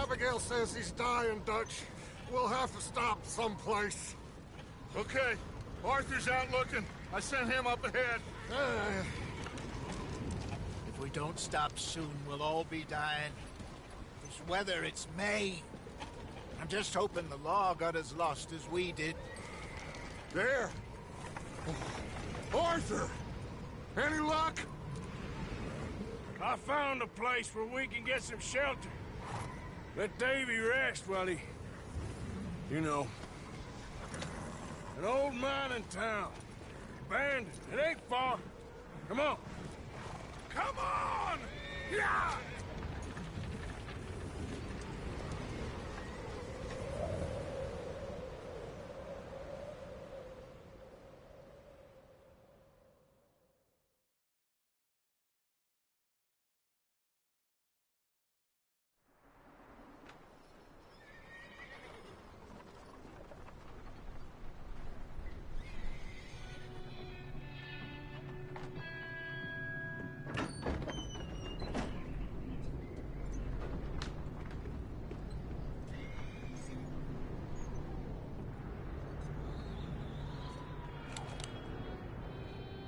Abigail says he's dying, Dutch. We'll have to stop someplace. Okay. Arthur's out looking. I sent him up ahead. If we don't stop soon, we'll all be dying. This weather, it's May. I'm just hoping the law got as lost as we did. There! Arthur! Any luck? I found a place where we can get some shelter. Let Davy rest while he... You know. An old mining town. Abandoned. It ain't far. Come on. Come on! Yeah!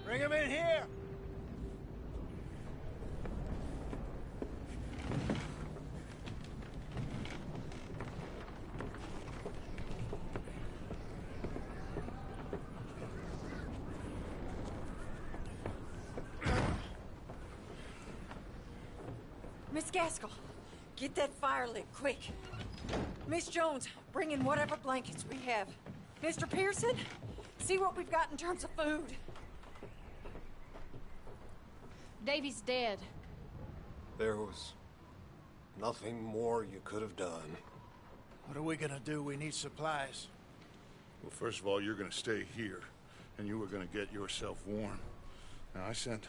Bring him in here! Miss Gaskell, get that fire lit, quick. Miss Jones, bring in whatever blankets we have. Mr. Pearson, see what we've got in terms of food. Davy's dead. There was nothing more you could have done. What are we gonna do? We need supplies. Well, first of all, you're gonna stay here, and you were gonna get yourself warm. Now, I sent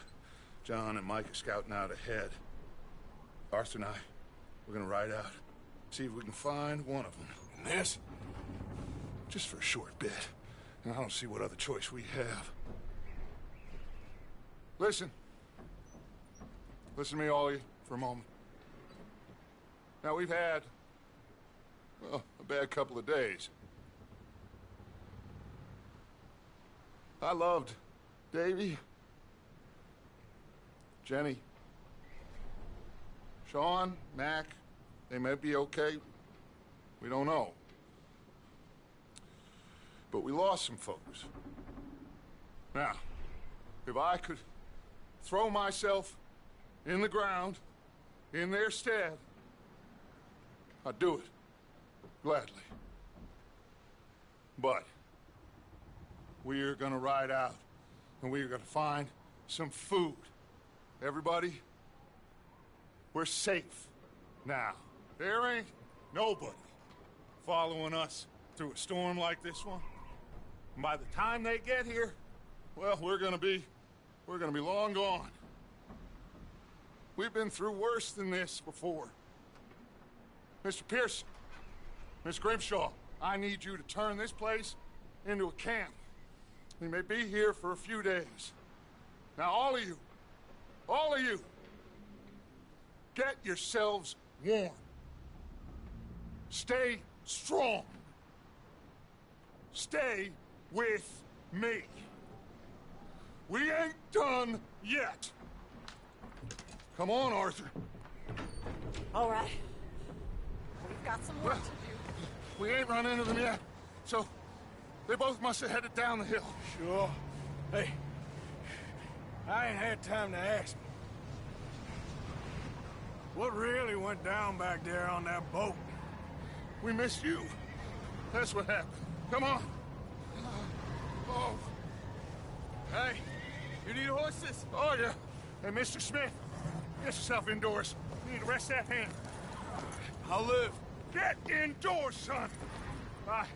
John and Micah scouting out ahead. Arthur and I, we're gonna ride out, see if we can find one of them. And this? Just for a short bit. And I don't see what other choice we have. Listen. Listen to me, all of you, for a moment. Now, we've had, well, a bad couple of days. I loved Davy, Jenny, Sean, Mac. They may be okay. We don't know. But we lost some folks. Now, if I could throw myself in the ground, in their stead, I'd do it, gladly. But we are gonna ride out, and we are gonna find some food. Everybody, we're safe now. There ain't nobody following us through a storm like this one. And by the time they get here, well, we're gonna be long gone. We've been through worse than this before. Mr. Pearson, Miss Grimshaw, I need you to turn this place into a camp. We may be here for a few days. Now, all of you, get yourselves warm. Stay strong. Stay with me. We ain't done yet. Come on, Arthur. All right. We've got some work to do. We ain't run into them yet, so they both must have headed down the hill. Sure. Hey, I ain't had time to ask. What really went down back there on that boat? We missed you. That's what happened. Come on. Oh. Hey, you need horses? Oh, yeah. Hey, Mr. Smith, get yourself indoors. You need to rest that hand. I'll live. Get indoors, son. Bye.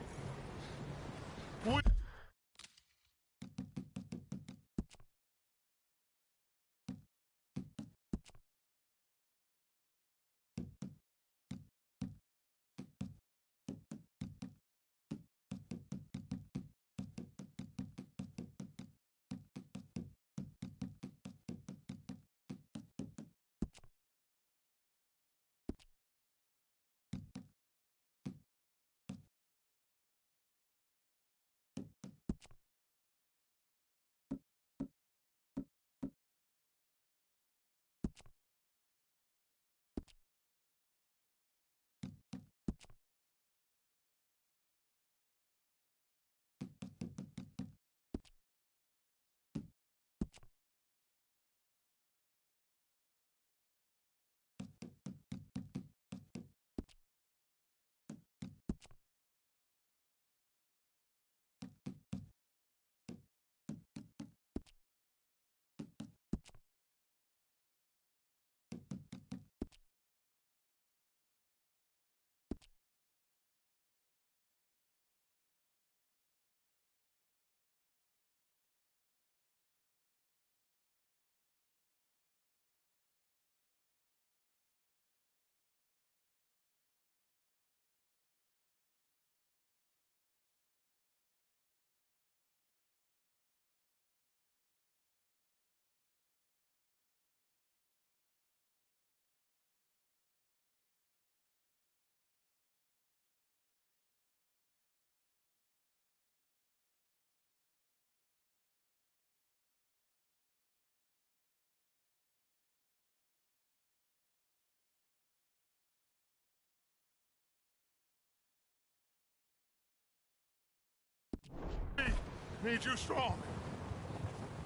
Need you strong.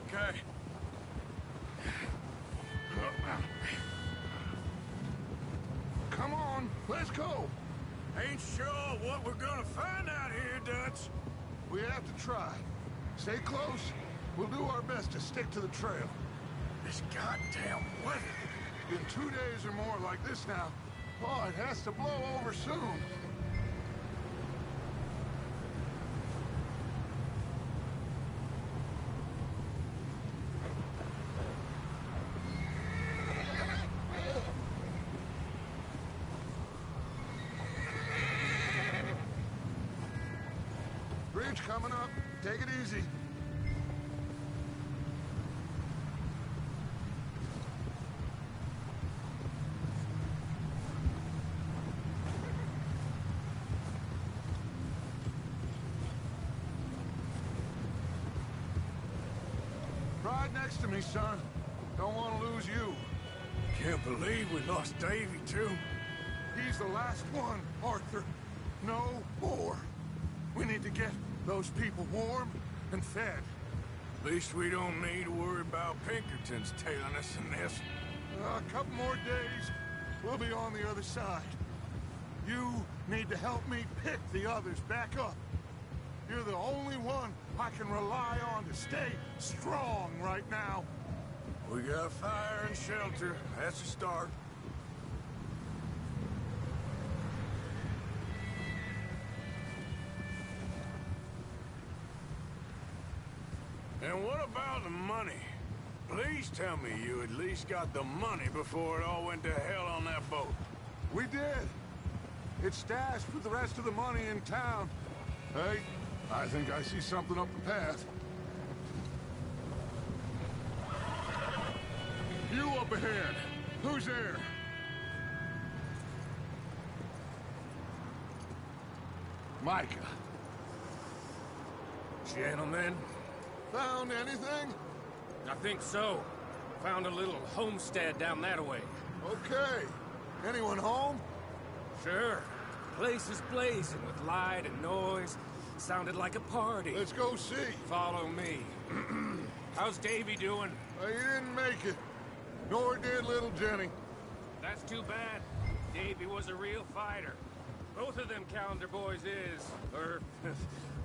Okay. Come on, let's go. Ain't sure what we're gonna find out here, Dutch. We have to try. Stay close. We'll do our best to stick to the trail. This goddamn weather. Been 2 days or more like this now. Oh, it has to blow over soon. Bridge coming up. Take it easy. Ride next to me, son. Don't want to lose you. Can't believe we lost Davy, too. He's the last one, Arthur. No more. We need to get those people warm and fed. At least we don't need to worry about Pinkertons tailing us in this. A couple more days, we'll be on the other side. You need to help me pick the others back up. You're the only one I can rely on to stay strong right now. We got fire and shelter. That's a start. And what about the money? Please tell me you at least got the money before it all went to hell on that boat. We did. It's stashed with the rest of the money in town. Hey, I think I see something up the path. You up ahead. Who's there? Micah. Gentlemen, Found anything? I think so. Found a little homestead down that way. Okay. Anyone home? Sure. Place is blazing with light and noise. Sounded like a party. Let's go see. Follow me. How's Davy doing? He didn't make it. Nor did little Jenny. That's too bad. Davy was a real fighter. Both of them calendar boys is, or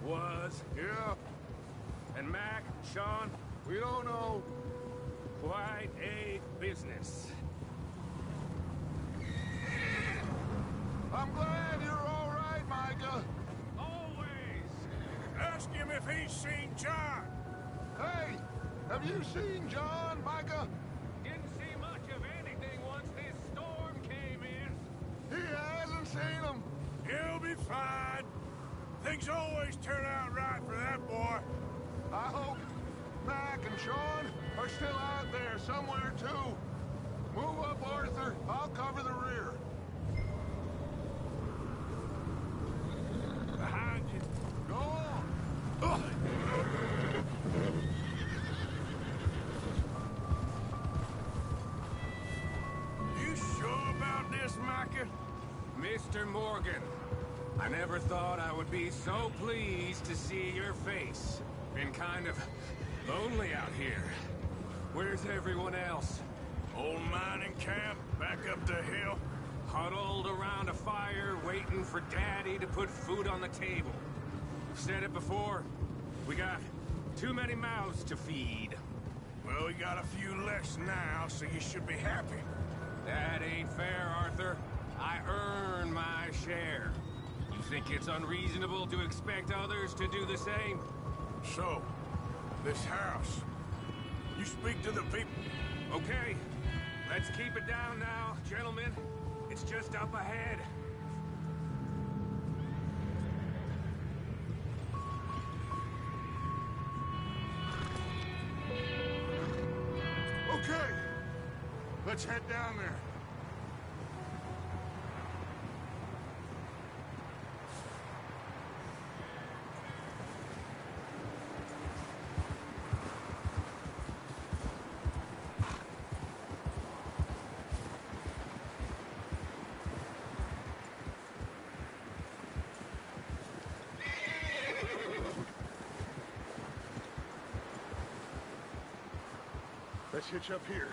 was. Yeah, And Mac, Sean, we don't know. quite a business. I'm glad you're all right, Micah. Always. ask him if he's seen John. Hey, have you seen John, Micah? Didn't see much of anything once this storm came in. He hasn't seen him. He'll be fine. Things always turn out right for that boy. I hope Mac and Sean are still out there somewhere, too. Move up, Arthur. I'll cover the rear. Behind you. Go on. You sure about this, Micah? Mr. Morgan, I never thought I would be so pleased to see your face. Been kind of lonely out here. Where's everyone else? Old mining camp, back up the hill. Huddled around a fire, waiting for Daddy to put food on the table. I've said it before, we got too many mouths to feed. Well, we got a few less now, so you should be happy. That ain't fair, Arthur. I earn my share. You think it's unreasonable to expect others to do the same? So, this house. You speak to the people. Okay, let's keep it down now, gentlemen. It's just up ahead. Okay. Let's head down there. Let's hitch up here.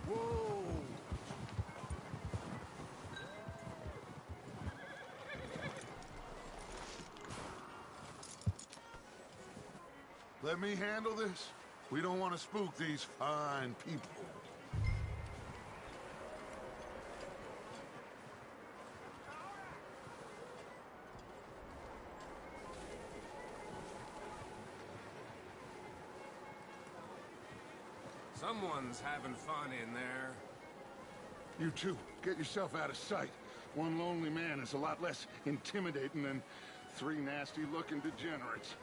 Whoa! Let me handle this. We don't want to spook these fine people. Someone's having fun in there. You two, get yourself out of sight. One lonely man is a lot less intimidating than three nasty-looking degenerates.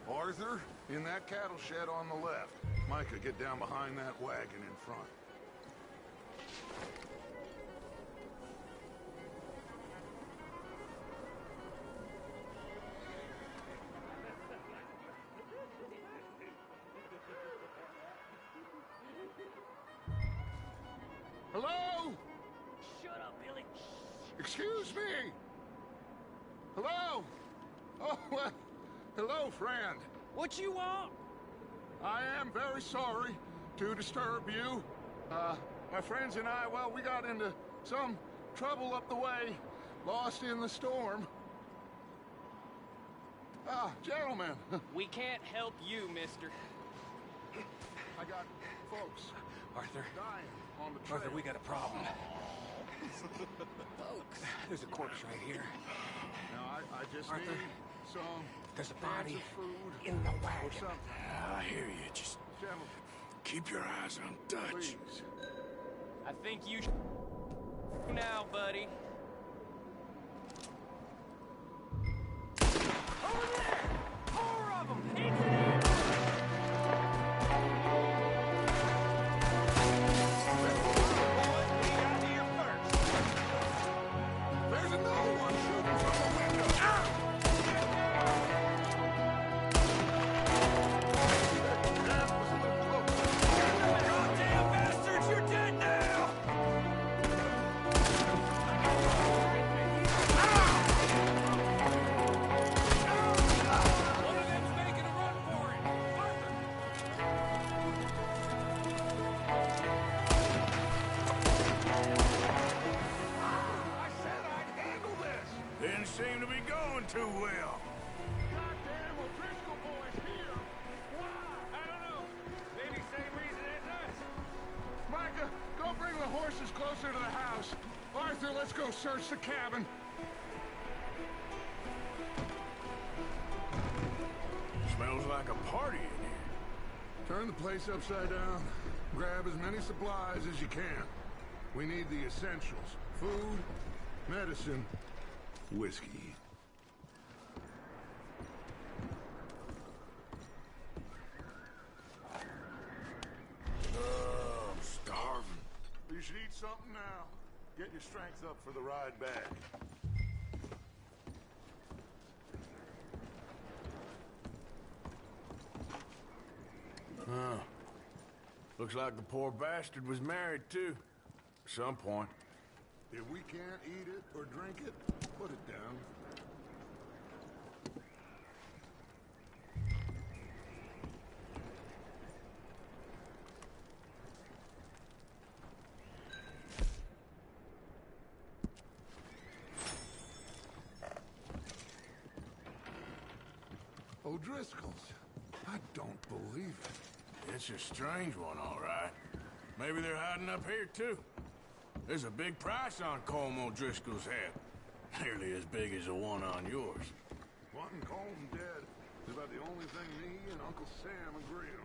Arthur, in that cattle shed on the left. Micah, get down behind that wagon in front. Hello? Shut up, Billy. Excuse me? Hello? Oh, well, hello, friend. What you want? I am very sorry to disturb you. My friends and I, well, we got into some trouble up the way, lost in the storm. Ah, gentlemen. We can't help you, mister. I got folks Arthur, dying on the trail. Arthur, we got a problem. Folks, there's a corpse right here. Now, I just Arthur, need some there's a body food in the or wagon. something. I hear you. Just Gentlemen, keep your eyes on Dutch. please. I think you now, buddy. Over there! 4 of them! Into there! There's another one shooting from the window. Ah! That was a little close. Goddamn bastards, you're dead now! One of them's making a run for it. Arthur! I said I'd handle this. Didn't seem to be going too well. Goddamn O'Driscoll boys here. Why? I don't know. Maybe same reason as us. Micah, go bring the horses closer to the house. Arthur, let's go search the cabin. Smells like a party in here. Turn the place upside down. Grab as many supplies as you can. We need the essentials. Food, medicine, whiskey. I'm starving. You should eat something now. Get your strength up for the ride back. Huh. Looks like the poor bastard was married, too. At some point. If we can't eat it or drink it, put it down. O'Driscoll's. I don't believe it. It's a strange one, all right. Maybe they're hiding up here, too. There's a big price on Colm O'Driscoll's head. Nearly as big as the one on yours. Wanting Colm dead is about the only thing me and Uncle Sam agree on.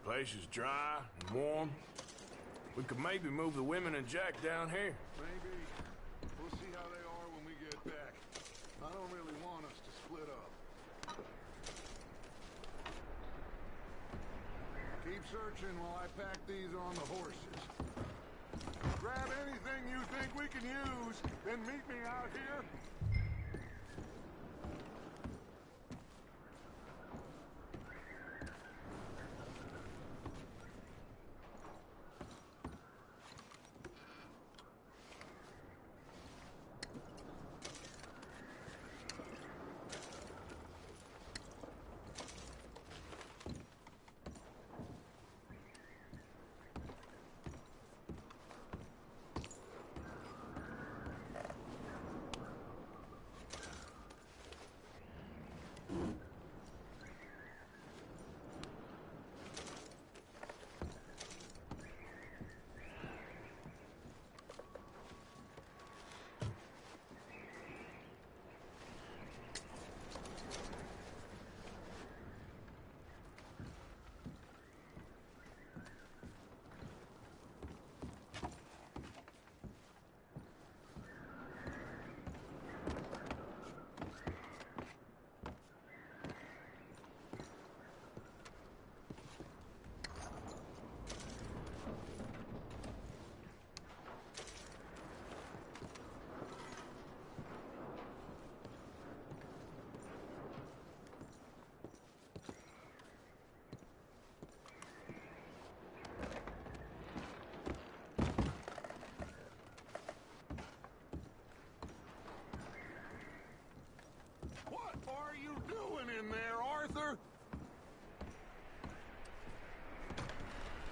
Place is dry and warm. We could maybe move the women and Jack down here. Maybe. We'll see how they are when we get back. I don't really want us to split up. Keep searching while I pack these on the horses. Grab anything you think we can use, then meet me out here. in there, Arthur?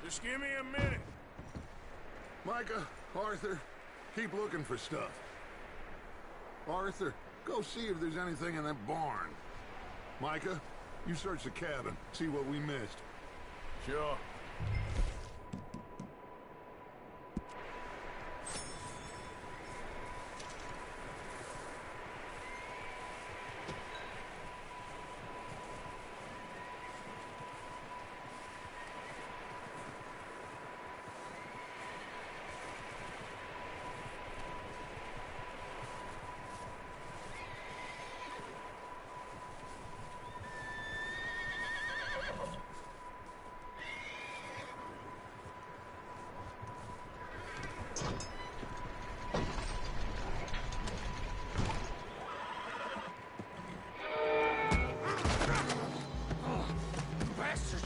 Just give me a minute. Micah, Arthur, keep looking for stuff. Arthur, go see if there's anything in that barn. Micah, you search the cabin, see what we missed. Sure.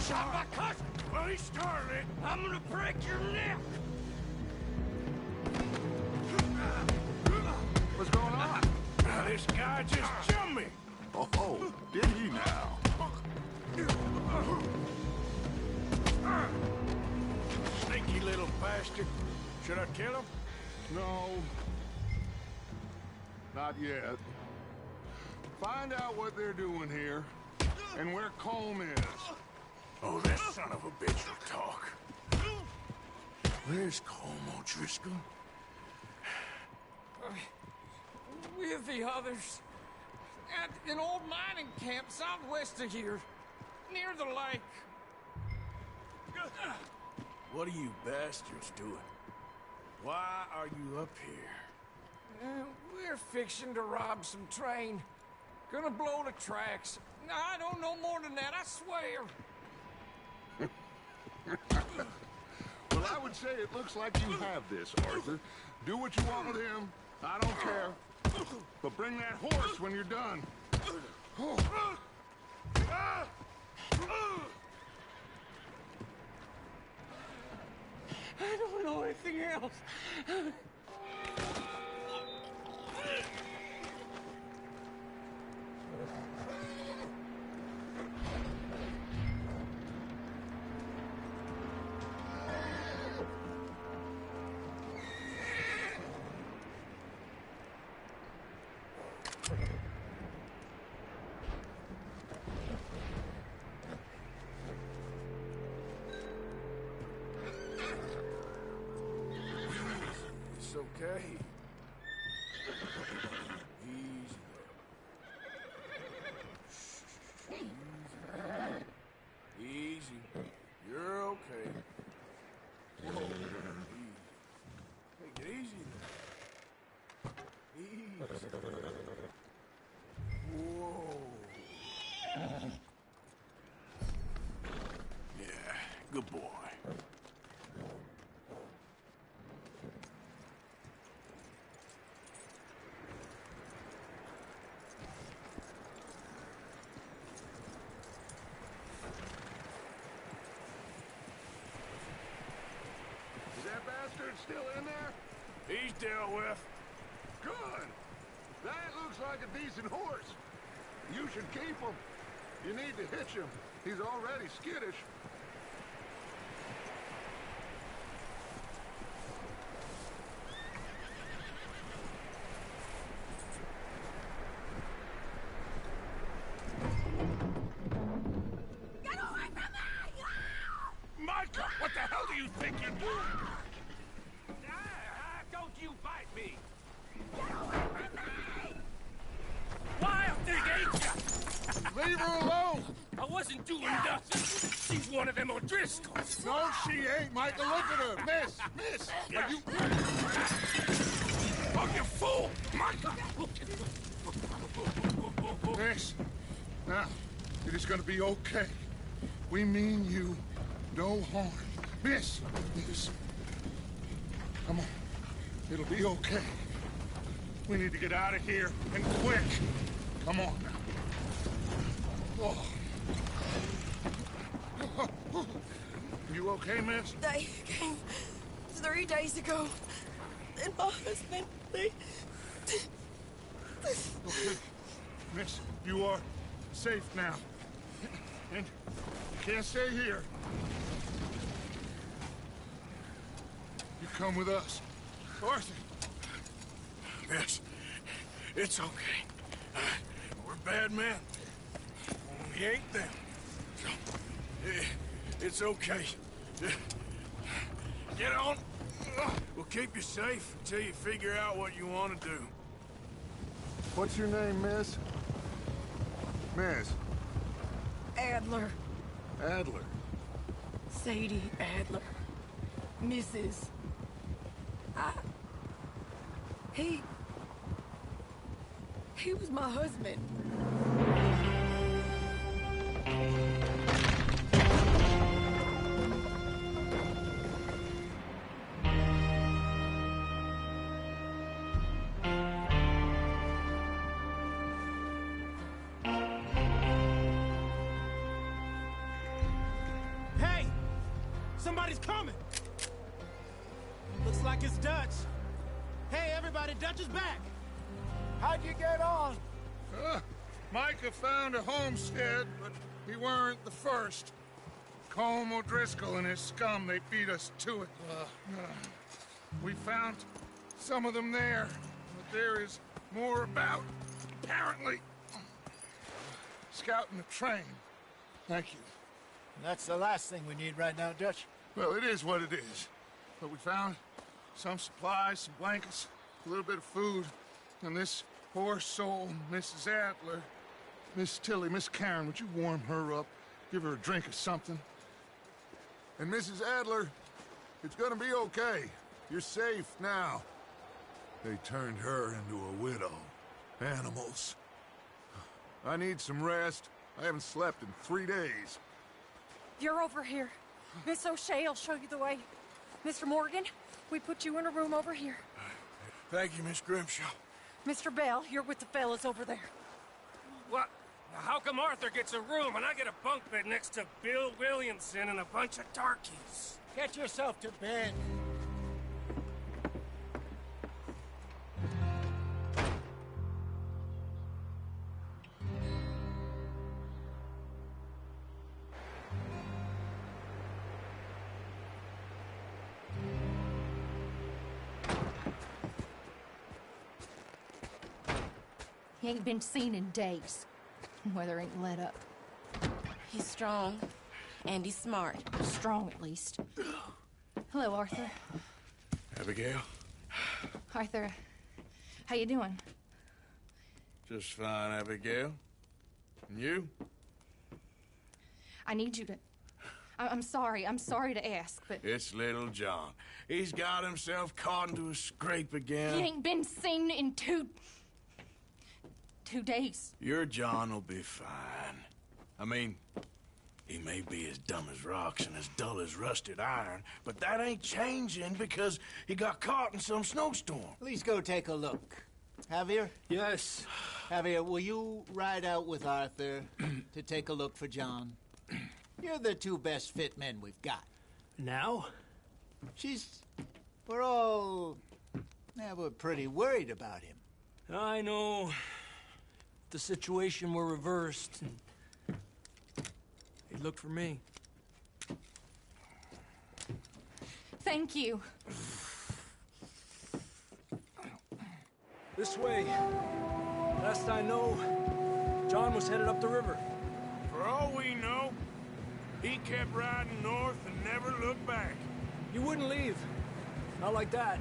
Shot my cousin! Well, he started it. I'm gonna break your neck! What's going on? This guy just jumped me. Oh, did he now? Sneaky little bastard. Should I kill him? No. Not yet. Find out what they're doing here, and where Colm is. Oh, that son of a bitch will talk. Where's Colm O'Driscoll? With the others. At an old mining camp southwest of here. Near the lake. What are you bastards doing? Why are you up here? We're fixing to rob some train. Gonna blow the tracks. I don't know more than that, I swear. Well, I would say it looks like you have this, Arthur. Do what you want with him. I don't care. But bring that horse when you're done. I don't know anything else. It's okay. Easy. Easy. You're okay. Whoa. Easy. Take it easy now. Easy. Whoa. Yeah, good boy. Still in there? He's dealt with. Good. That looks like a decent horse. You should keep him. You need to hitch him. He's already skittish. Get away from me! Micah, what the hell do you think you're doing? Don't you bite me! Wild thing, ain't ya? Leave her alone! I wasn't doing nothing. She's one of them O'Driscolls. No, she ain't, Micah. Look at her. Miss! Are you... Oh, you fool! Micah! Miss, now, it is gonna be okay. We mean you no harm. Miss! Come on. It'll be okay. We need to get out of here, and quick. Come on now. Oh. You okay, miss? They came 3 days ago. And my husband, they... Okay. Miss, you are safe now. And you can't stay here. You come with us. Arthur. Miss, it's okay. We're bad men. We ain't them. So, it's okay. Get on. We'll keep you safe until you figure out what you want to do. What's your name, miss? Miss. Adler. Adler. Sadie Adler. Mrs. He was my husband. Hey! Somebody's coming! Looks like it's Dutch. Hey, everybody, Dutch is back! How'd you get on? Micah found a homestead, but he weren't the first. Colm O'Driscoll and his scum, they beat us to it. We found some of them there, but there is more about, apparently. Scouting the train. Thank you. That's the last thing we need right now, Dutch. Well, it is what it is. But we found some supplies, some blankets, a little bit of food, and this poor soul, Mrs. Adler, Miss Tilly, Miss Karen, would you warm her up? Give her a drink or something? And Mrs. Adler, it's gonna be okay. You're safe now. They turned her into a widow. Animals. I need some rest. I haven't slept in 3 days. You're over here. Miss O'Shea will show you the way. Mr. Morgan, we put you in a room over here. Thank you, Miss Grimshaw. Mr. Bell, you're with the fellas over there. What? How come Arthur gets a room and I get a bunk bed next to Bill Williamson and a bunch of darkies? Get yourself to bed. He ain't been seen in days. Weather ain't let up. He's strong, and he's smart. Strong, at least. Hello, Arthur. Abigail? Arthur, how you doing? Just fine, Abigail. And you? I need you to... I'm sorry to ask, but... It's little John. He's got himself caught into a scrape again. He ain't been seen in 2 days. Your John will be fine. I mean, he may be as dumb as rocks and as dull as rusted iron, but that ain't changing because he got caught in some snowstorm. Please go take a look. Javier? Yes. Javier, will you ride out with Arthur to take a look for John? You're the 2 best fit men we've got. Now? We're pretty worried about him. I know. The situation were reversed, and he looked for me. Thank you. This way. Last I know, John was headed up the river. For all we know, he kept riding north and never looked back. He wouldn't leave. Not like that.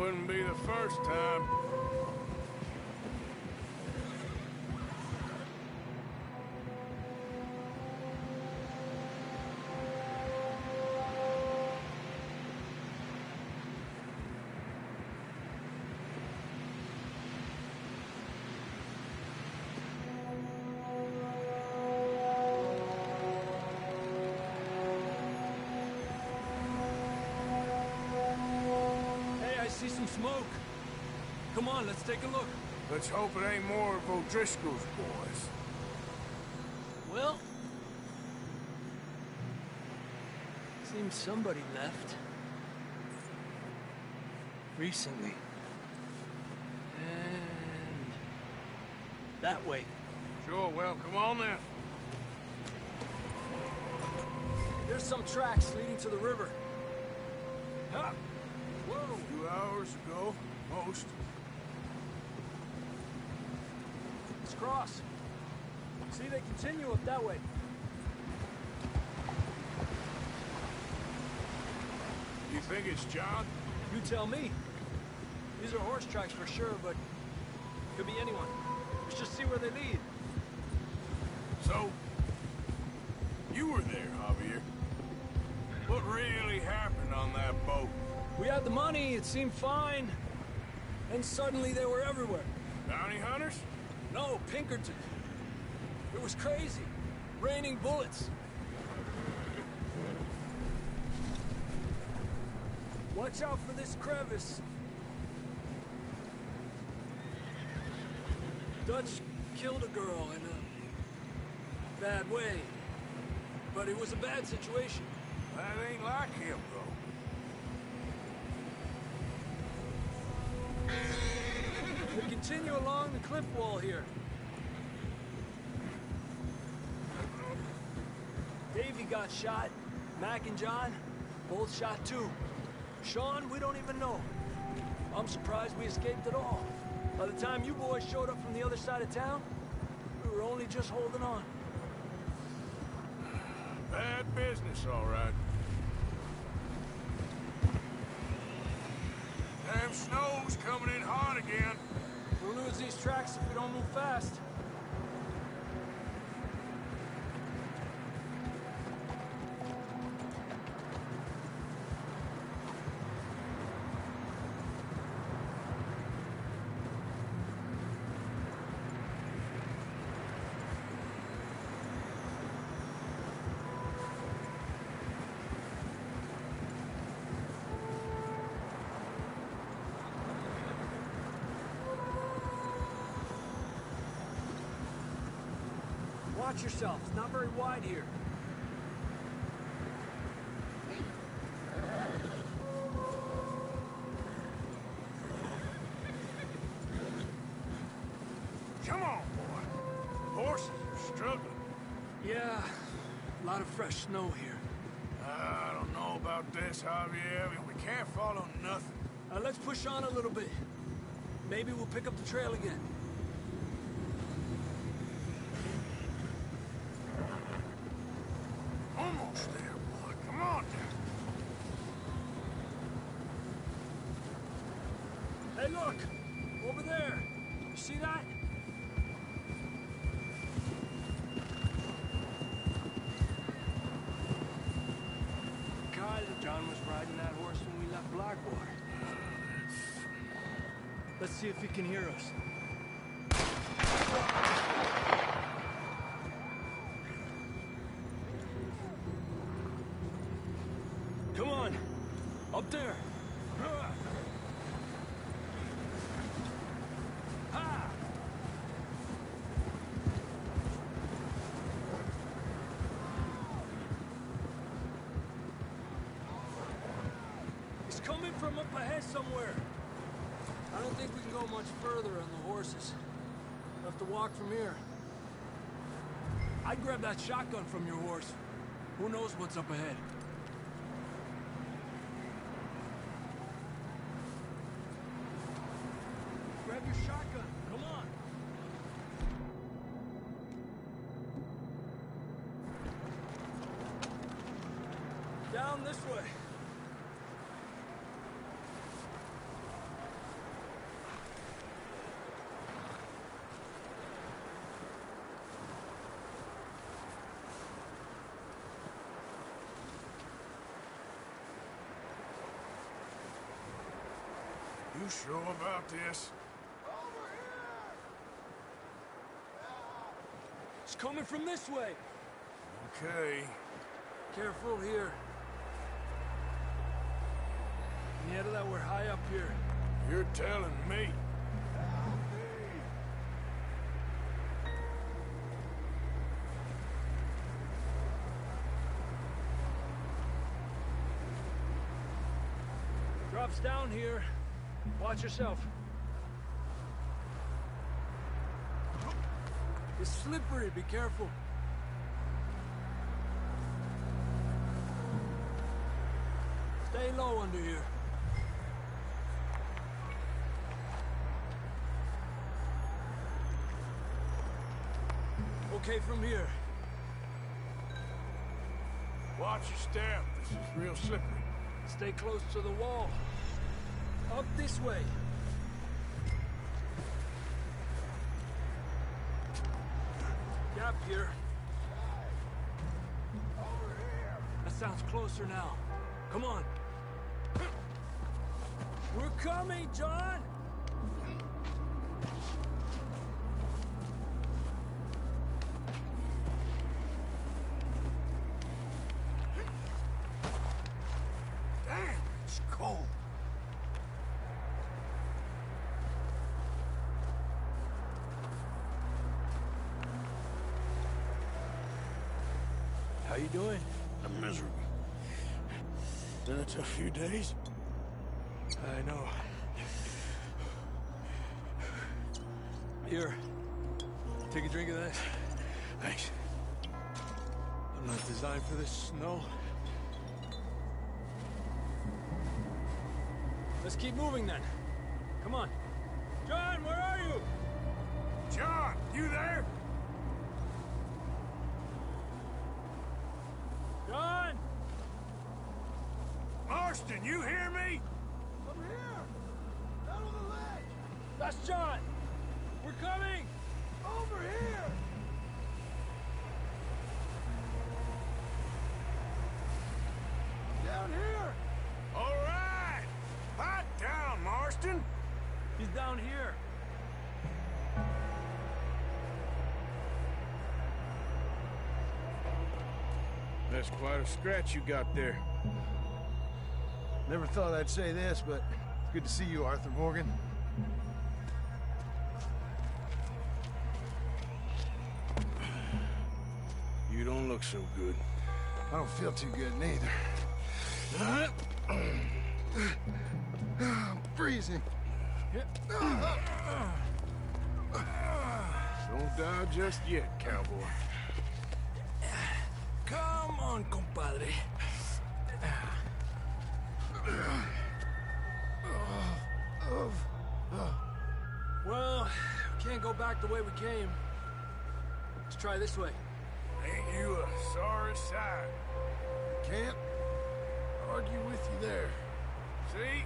Wouldn't be the first time. See some smoke. Come on, let's take a look. Let's hope it ain't more of O'Driscoll's boys. Well, seems somebody left. Recently. And that way. Sure, well, come on then. There's some tracks leading to the river. Ha! Whoa! A few hours ago, most. Let's cross. See, they continue up that way. You think it's John? You tell me. These are horse tracks for sure, but could be anyone. Let's just see where they lead. So, you were there, Javier. What really happened on that boat? We had the money, it seemed fine. And suddenly they were everywhere. Bounty hunters? No, Pinkerton. It was crazy. Raining bullets. Watch out for this crevice. Dutch killed a girl in a bad way. But it was a bad situation. That ain't like him, though. We continue along the cliff wall here. Davey got shot. Mac and John, both shot too. Sean, we don't even know. I'm surprised we escaped at all. By the time you boys showed up from the other side of town, we were only just holding on. Bad business, all right. Damn snow's coming in hard again. We'll lose these tracks if we don't move fast. Watch yourself. It's not very wide here. Come on, boy. Horses are struggling. Yeah, a lot of fresh snow here. I don't know about this, Javier. I mean, we can't follow nothing. Let's push on a little bit. Maybe we'll pick up the trail again. Almost there, boy. Come on now. Hey, look! Over there! You see that? John was riding that horse when we left Blackwater. Let's see if he can hear us. Come on! Up there! Ha! He's coming from up ahead somewhere. I don't think we can go much further on the horses. We'll have to walk from here. I'd grab that shotgun from your horse. Who knows what's up ahead? Grab your shotgun. Come on. Down this way. You sure about this? It's coming from this way. Okay. Careful here. Mierda, we're high up here. You're telling me. Drops down here. Watch yourself. It's slippery, be careful. Stay low under here. Okay from here. Watch your step. This is real slippery. Stay close to the wall. Up this way. Gap here. Over here. That sounds closer now. Come on. We're coming, John! Damn, it's cold. How you doing? I'm miserable. Been a tough few days. I know. Here. Take a drink of that. Thanks. I'm not designed for this snow. Let's keep moving then. Come on. John, where are you? John, you there? John! Marston, you hear me? I'm here. Down on the ledge. That's John! We're coming! Over here. Down here. All right. Hot down, Marston. He's down here. That's quite a scratch you got there. Never thought I'd say this, but it's good to see you, Arthur Morgan. You don't look so good. I don't feel too good neither. I'm freezing. Don't die just yet, cowboy. Come on, compadre. Well, we can't go back the way we came. Let's try this way. Ain't you a sorry sight? Can't argue with you there. See?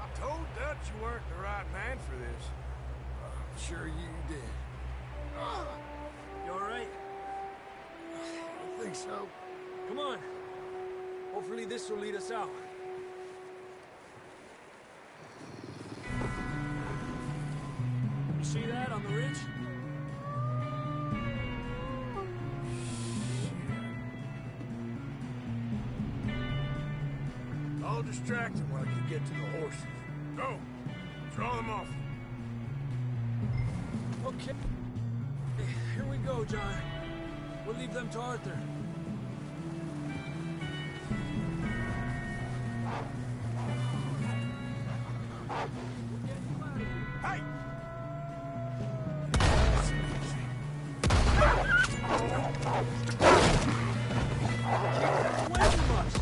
I told Dutch you weren't the right man for this. I'm sure you did. You all right? I think so. Come on. Hopefully this will lead us out. You see that on the ridge? I'll distract him while you get to the horses. Go! Draw them off. Okay. Here we go, John. We'll leave them to Arthur. Hey! Away from us!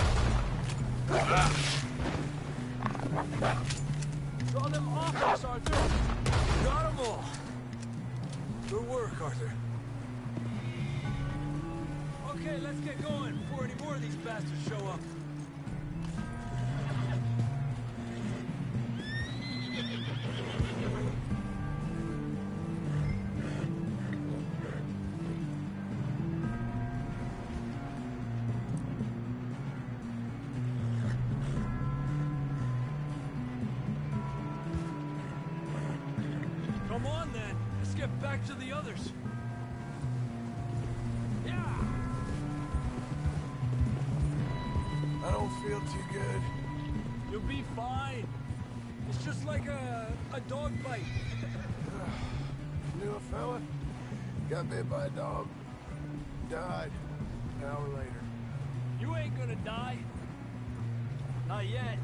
Draw them off us, Arthur! Got them all! Good work, Arthur. Okay, let's get going before any more of these bastards show up. Come on, then. Let's get back to the others. Yeah! I don't feel too good. You'll be fine. It's just like a dog bite. Knew a fella, got bit by a dog, died an hour later. You ain't gonna die. Not yet.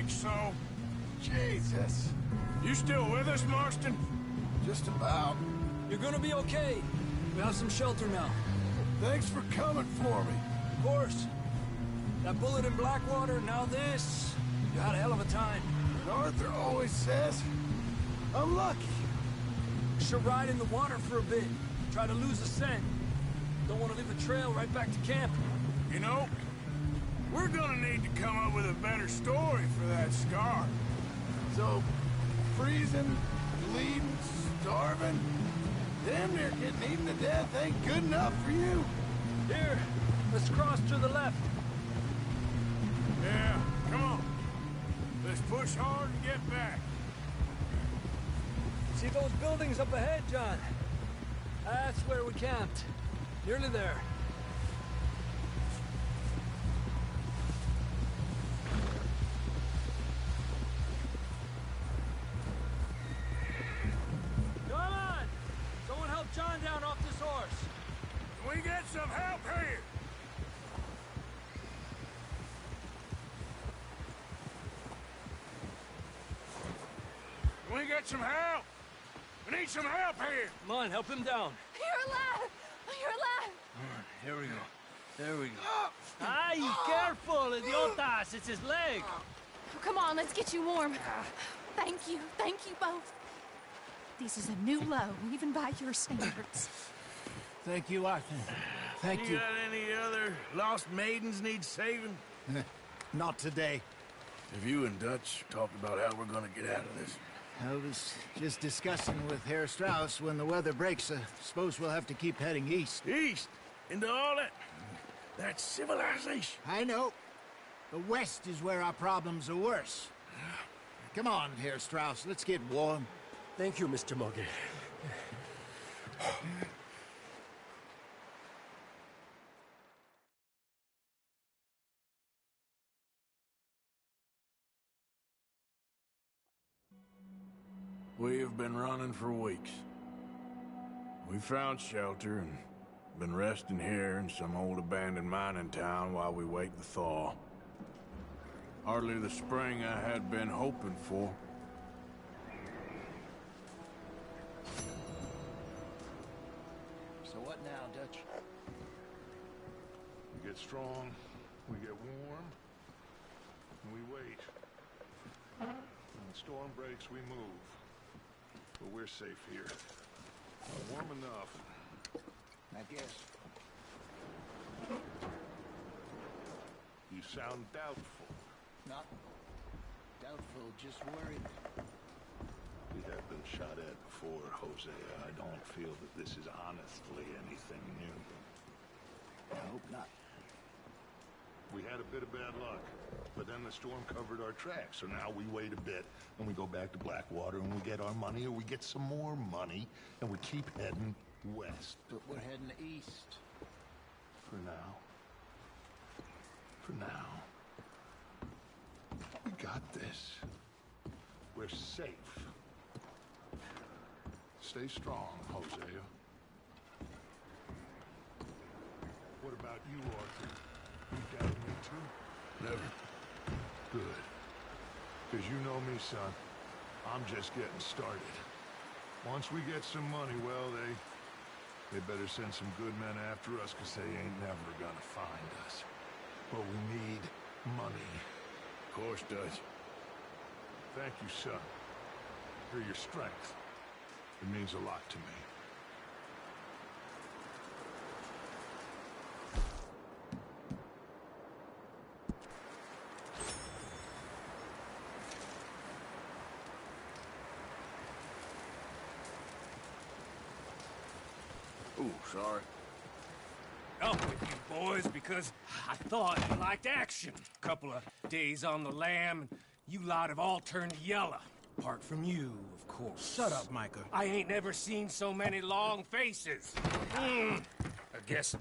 think so. Jesus. You still with us, Marston? Just about. You're gonna be okay. We have some shelter now. Thanks for coming for me. Of course. That bullet in Blackwater, now this. You had a hell of a time. And Arthur always says, I'm lucky. Should ride in the water for a bit. Try to lose the scent. Don't want to leave a trail right back to camp. You know, we're gonna need to come up with a better story for that scar. So, freezing, bleeding, starving, damn near getting eaten to death ain't good enough for you. Here, let's cross to the left. Yeah, come on. Let's push hard and get back. See those buildings up ahead, John? That's where we camped. Nearly there. Come on! Someone help John down off this horse. Can we get some help here? Can we get some help? We need some help here. Come on, help him down. You're alive! You're alive! Here we go. There we go. Ay, careful, idiotas! It's his leg. Oh, come on, let's get you warm. Thank you both. This is a new low, even by your standards. Thank you, Arthur. Thank you. You got any other lost maidens need saving? Not today. Have you and Dutch talked about how we're gonna get out of this? I was just discussing with Herr Strauss when the weather breaks. Suppose we'll have to keep heading east. East? Into all that... That's civilization. I know. The west is where our problems are worse. Come on, Herr Strauss. Let's get warm. Thank you, Mr. Morgan. We have been running for weeks. We found shelter and been resting here in some old abandoned mining town while we wait the thaw. Hardly the spring I had been hoping for. So what now, Dutch? We get strong, we get warm, and we wait. When the storm breaks, we move. But we're safe here. Warm enough. I guess. You sound doubtful. Not doubtful, just worried. We have been shot at before, Hosea. I don't feel that this is honestly anything new. I hope not. We had a bit of bad luck, but then the storm covered our tracks, so now we wait a bit, and we go back to Blackwater, and we get our money, or we get some more money, and we keep heading west. But we're heading east. For now. For now. We got this. We're safe. Stay strong, Hosea. What about you, Arthur? You down me too? Never. Good. Because you know me, son. I'm just getting started. Once we get some money, well, they better send some good men after us, because they ain't never gonna find us. But we need money. Of course, Dutch. Thank you, son. For your strength. It means a lot to me. Ooh, sorry. Up with you boys because I thought you liked action. Couple of days on the lam, and you lot have all turned yellow. Apart from you, of course. Shut up, Micah. I ain't never seen so many long faces. I guess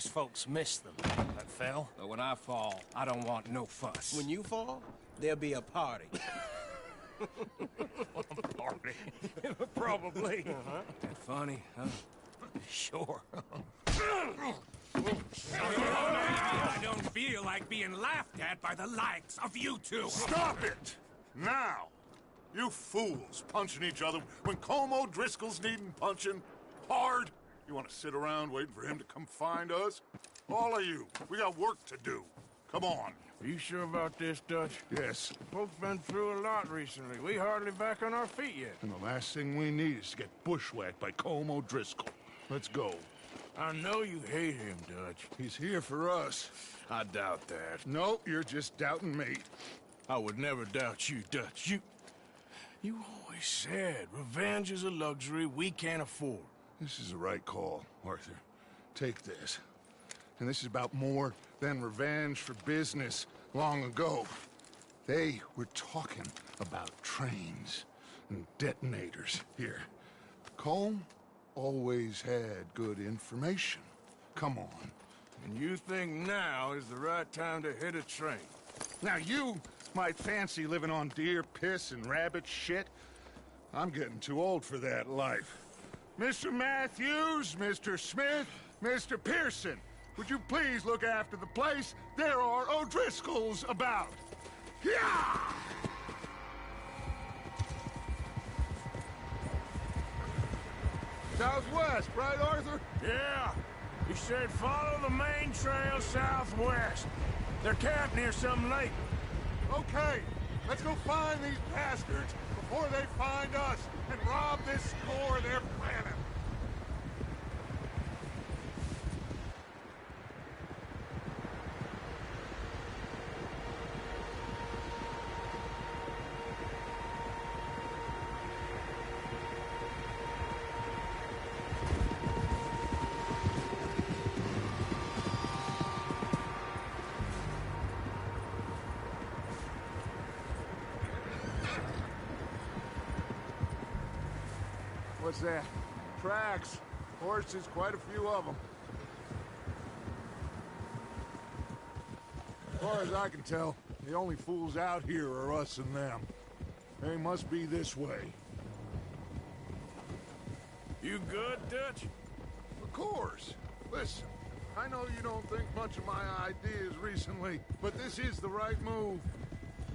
folks miss them. That fell. But when I fall, I don't want no fuss. When you fall, there'll be a party. Party? Probably. That funny, huh? Sure. I don't feel like like being laughed at by the likes of you two. Stop it! Now! You fools punching each other when Colm O'Driscoll's needing punching hard. You want to sit around waiting for him to come find us? All of you, we got work to do. Come on. Are you sure about this, Dutch? Yes. Folks been through a lot recently. We hardly back on our feet yet. And the last thing we need is to get bushwhacked by Colm O'Driscoll. Let's go. I know you hate him, Dutch. He's here for us. I doubt that. No, you're just doubting me. I would never doubt you, Dutch. You always said revenge is a luxury we can't afford. This is the right call, Arthur. Take this. And this is about more than revenge for business long ago. They were talking about trains and detonators here. Colm always had good information. Come on. And you think now is the right time to hit a train? Now you might fancy living on deer piss and rabbit shit. I'm getting too old for that life. Mr. Matthews, Mr. Smith, Mr. Pearson, would you please look after the place? There are O'Driscolls about. Yeah! Southwest, right, Arthur? Yeah. He said follow the main trail southwest. They're camped near some lake. Okay, let's go find these bastards before they find us and rob this store they're planning. What's that? Tracks. Horses, quite a few of them. As far as I can tell, the only fools out here are us and them. They must be this way. You good, Dutch? Of course. Listen, I know you don't think much of my ideas recently, but this is the right move.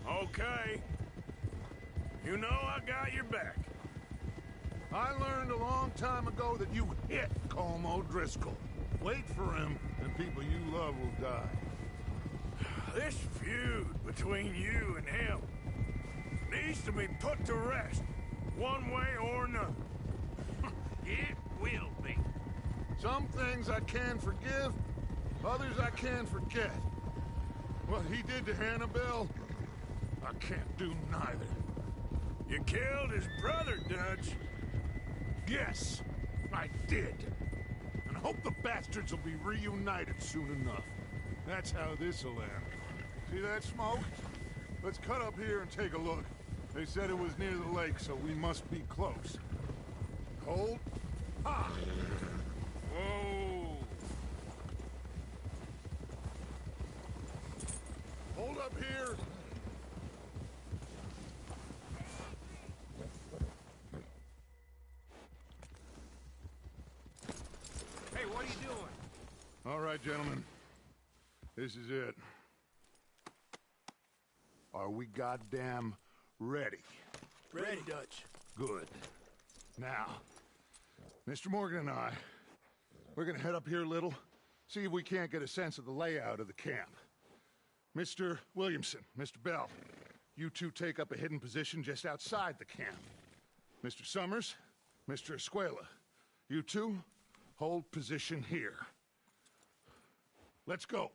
Okay. You know I got your back. I learned a long time ago that you hit Colm O'Driscoll. Wait for him, and people you love will die. This feud between you and him needs to be put to rest, one way or another. It will be. Some things I can forgive, others I can forget. What he did to Annabelle, I can't do neither. You killed his brother, Dutch. Yes, I did. And I hope the bastards will be reunited soon enough. That's how this'll end. See that smoke? Let's cut up here and take a look. They said it was near the lake, so we must be close. Hold. Ha! Whoa! Hold up here. Hey, what are you doing? All right, gentlemen. This is it. Are we goddamn ready? Ready, Dutch. Good. Now, Mr. Morgan and I, we're gonna head up here a little, see if we can't get a sense of the layout of the camp. Mr. Williamson, Mr. Bell, you two take up a hidden position just outside the camp. Mr. Summers, Mr. Escuela, you two hold position here. Let's go.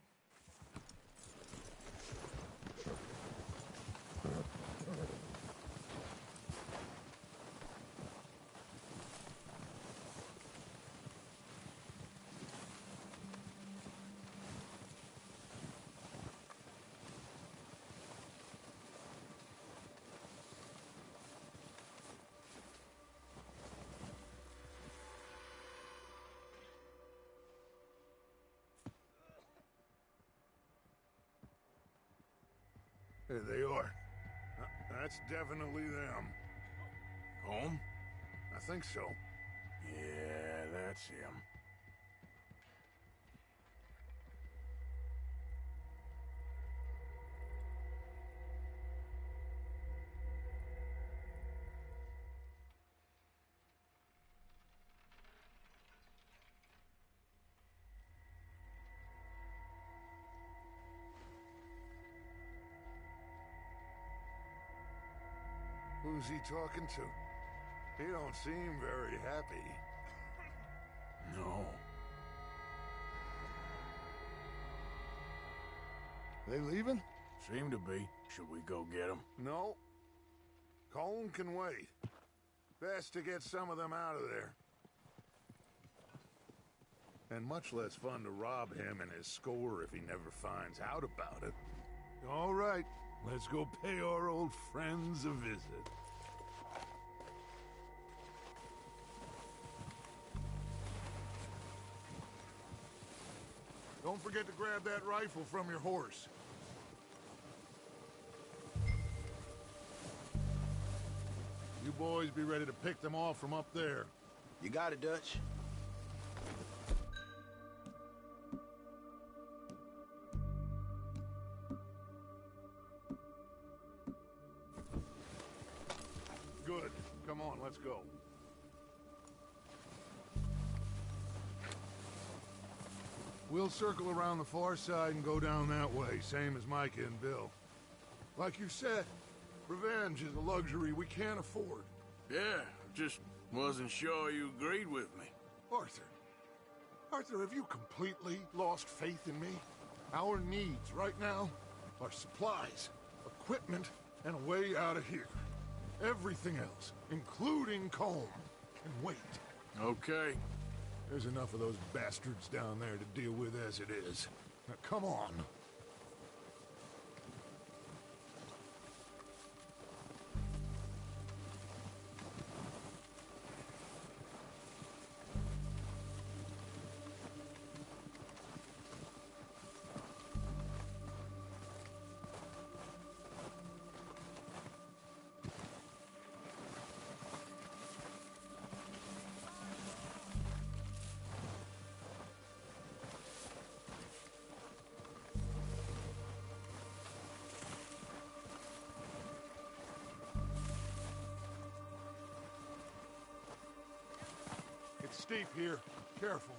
There they are. That's definitely them. Home? I think so. Yeah, that's him. Who's he talking to? He don't seem very happy. No. They leaving? Seem to be. Should we go get them? No. Colm can wait. Best to get some of them out of there. And much less fun to rob him and his score if he never finds out about it. All right, let's go pay our old friends a visit. Don't forget to grab that rifle from your horse. You boys be ready to pick them off from up there. You got it, Dutch. Good. Come on, let's go. We'll circle around the far side and go down that way, same as Micah and Bill. Like you said, revenge is a luxury we can't afford. Yeah, just wasn't sure you agreed with me. Arthur. Arthur, have you completely lost faith in me? Our needs right now are supplies, equipment, and a way out of here. Everything else, including Colm, can wait. Okay. There's enough of those bastards down there to deal with as it is. Now, come on. It's steep here. Careful.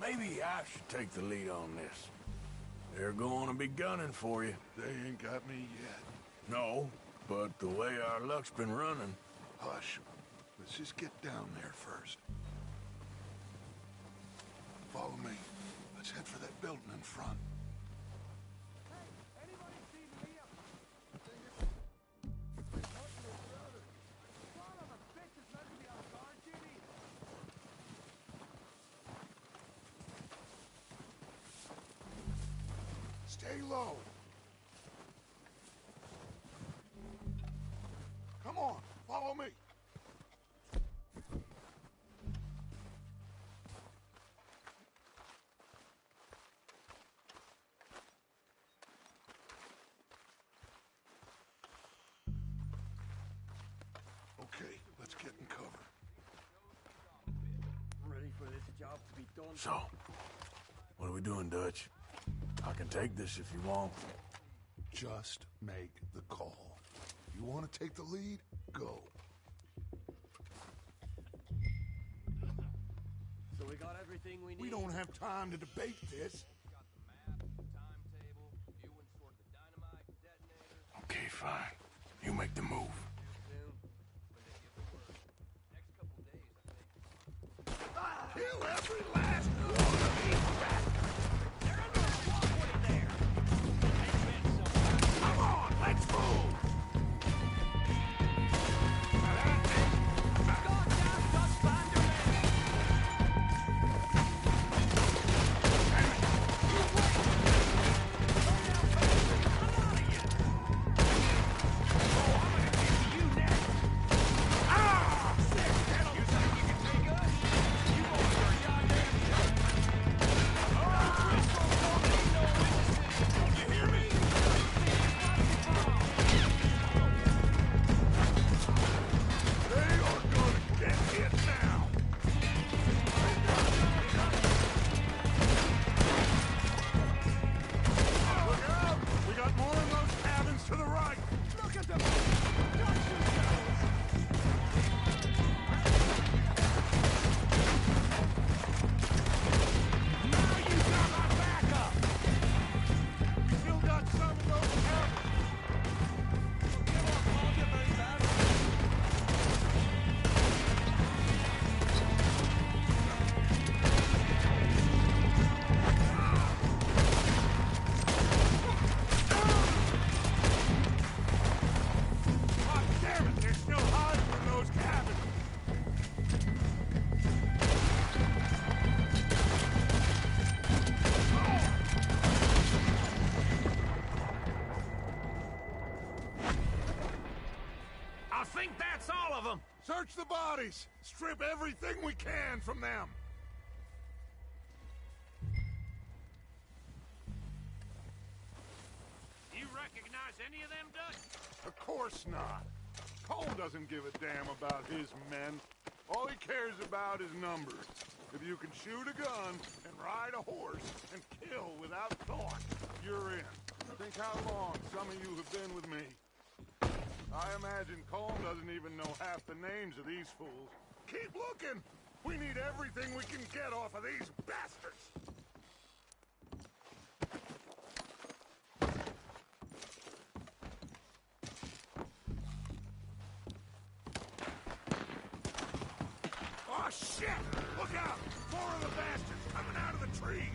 Maybe I should take the lead on this. They're going to be gunning for you. They ain't got me yet. No, but the way our luck's been running... Hush. Let's just get down there first. Follow me. Let's head for that building in front. Stay low. Come on, follow me. Okay, let's get in cover. Ready for this job to be done? So, what are we doing, Dutch? I can take this if you want. Just make the call. You want to take the lead? Go. So we got everything we need? We don't have time to debate this. Okay, fine. You make the move. Kill every last one of these bastards! They're under a walkway there! Come on, let's move! think that's all of them? Search the bodies! Strip everything we can from them! You recognize any of them, Dutch? Of course not. Cole doesn't give a damn about his men. All he cares about is numbers. If you can shoot a gun and ride a horse and kill without thought, you're in. Think how long some of you have been with me. I imagine Colm doesn't even know half the names of these fools. Keep looking! We need everything we can get off of these bastards! Oh, shit! Look out! 4 of the bastards coming out of the trees!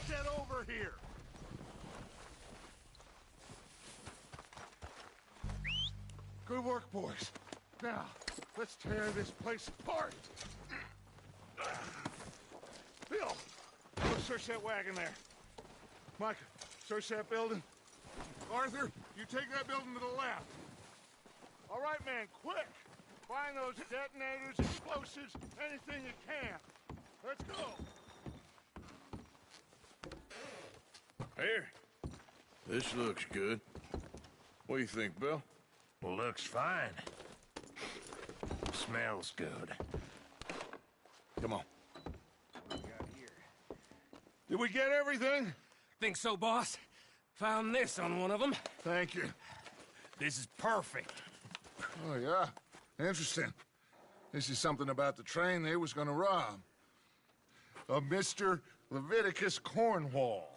Get over here! Good work, boys. Now, let's tear this place apart. Bill, go search that wagon there. Mike, search that building. Arthur, you take that building to the left. All right, man, quick! Find those detonators, explosives, anything you can. Let's go! Here. This looks good. What do you think, Bill? Looks fine. Smells good. Come on. Did we get everything? Think so, boss. Found this on one of them. Thank you. This is perfect. Oh, yeah? Interesting. This is something about the train they was gonna rob. Of Mr. Leviticus Cornwall.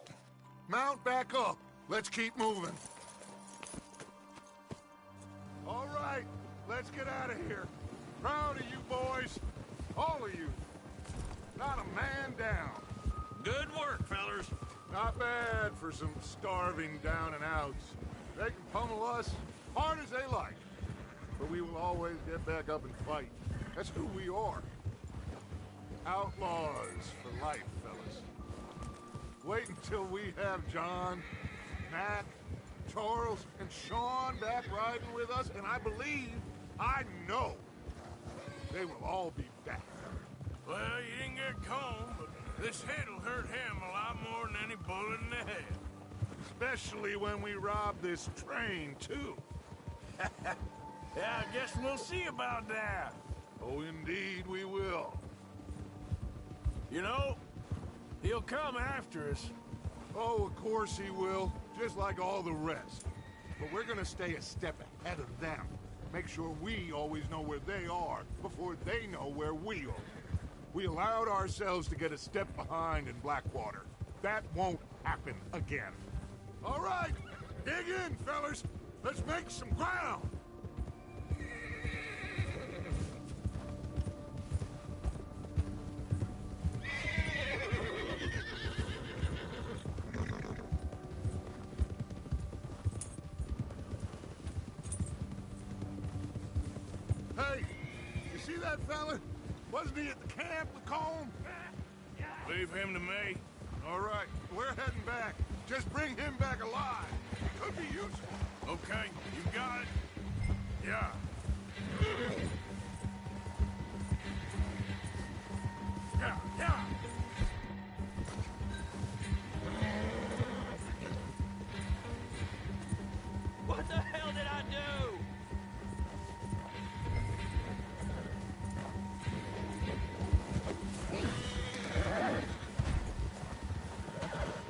Mount back up. Let's keep moving. All right, let's get out of here. Proud of you boys. All of you. Not a man down. Good work, fellers. Not bad for some starving down and outs. They can pummel us hard as they like. but we will always get back up and fight. That's who we are. Outlaws for life, fellas. Wait until we have John, Mac, Charles, and Sean back riding with us, and I know, they will all be back. Well, you didn't get Colm, but this hit'll hurt him a lot more than any bullet in the head. Especially when we rob this train, too. Yeah, I guess we'll see about that. Oh, indeed we will. You know, he'll come after us. Oh, of course he will, just like all the rest. But we're gonna stay a step ahead of them. Make sure we always know where they are before they know where we are. We allowed ourselves to get a step behind in Blackwater. That won't happen again. All right, dig in, fellas. Let's make some ground. Hey, you see that fella? Wasn't he at the camp with Colm? Leave him to me. All right, we're heading back. Just bring him back alive. Could be useful. Okay, you got it. Yeah. Yeah. What the hell did I do?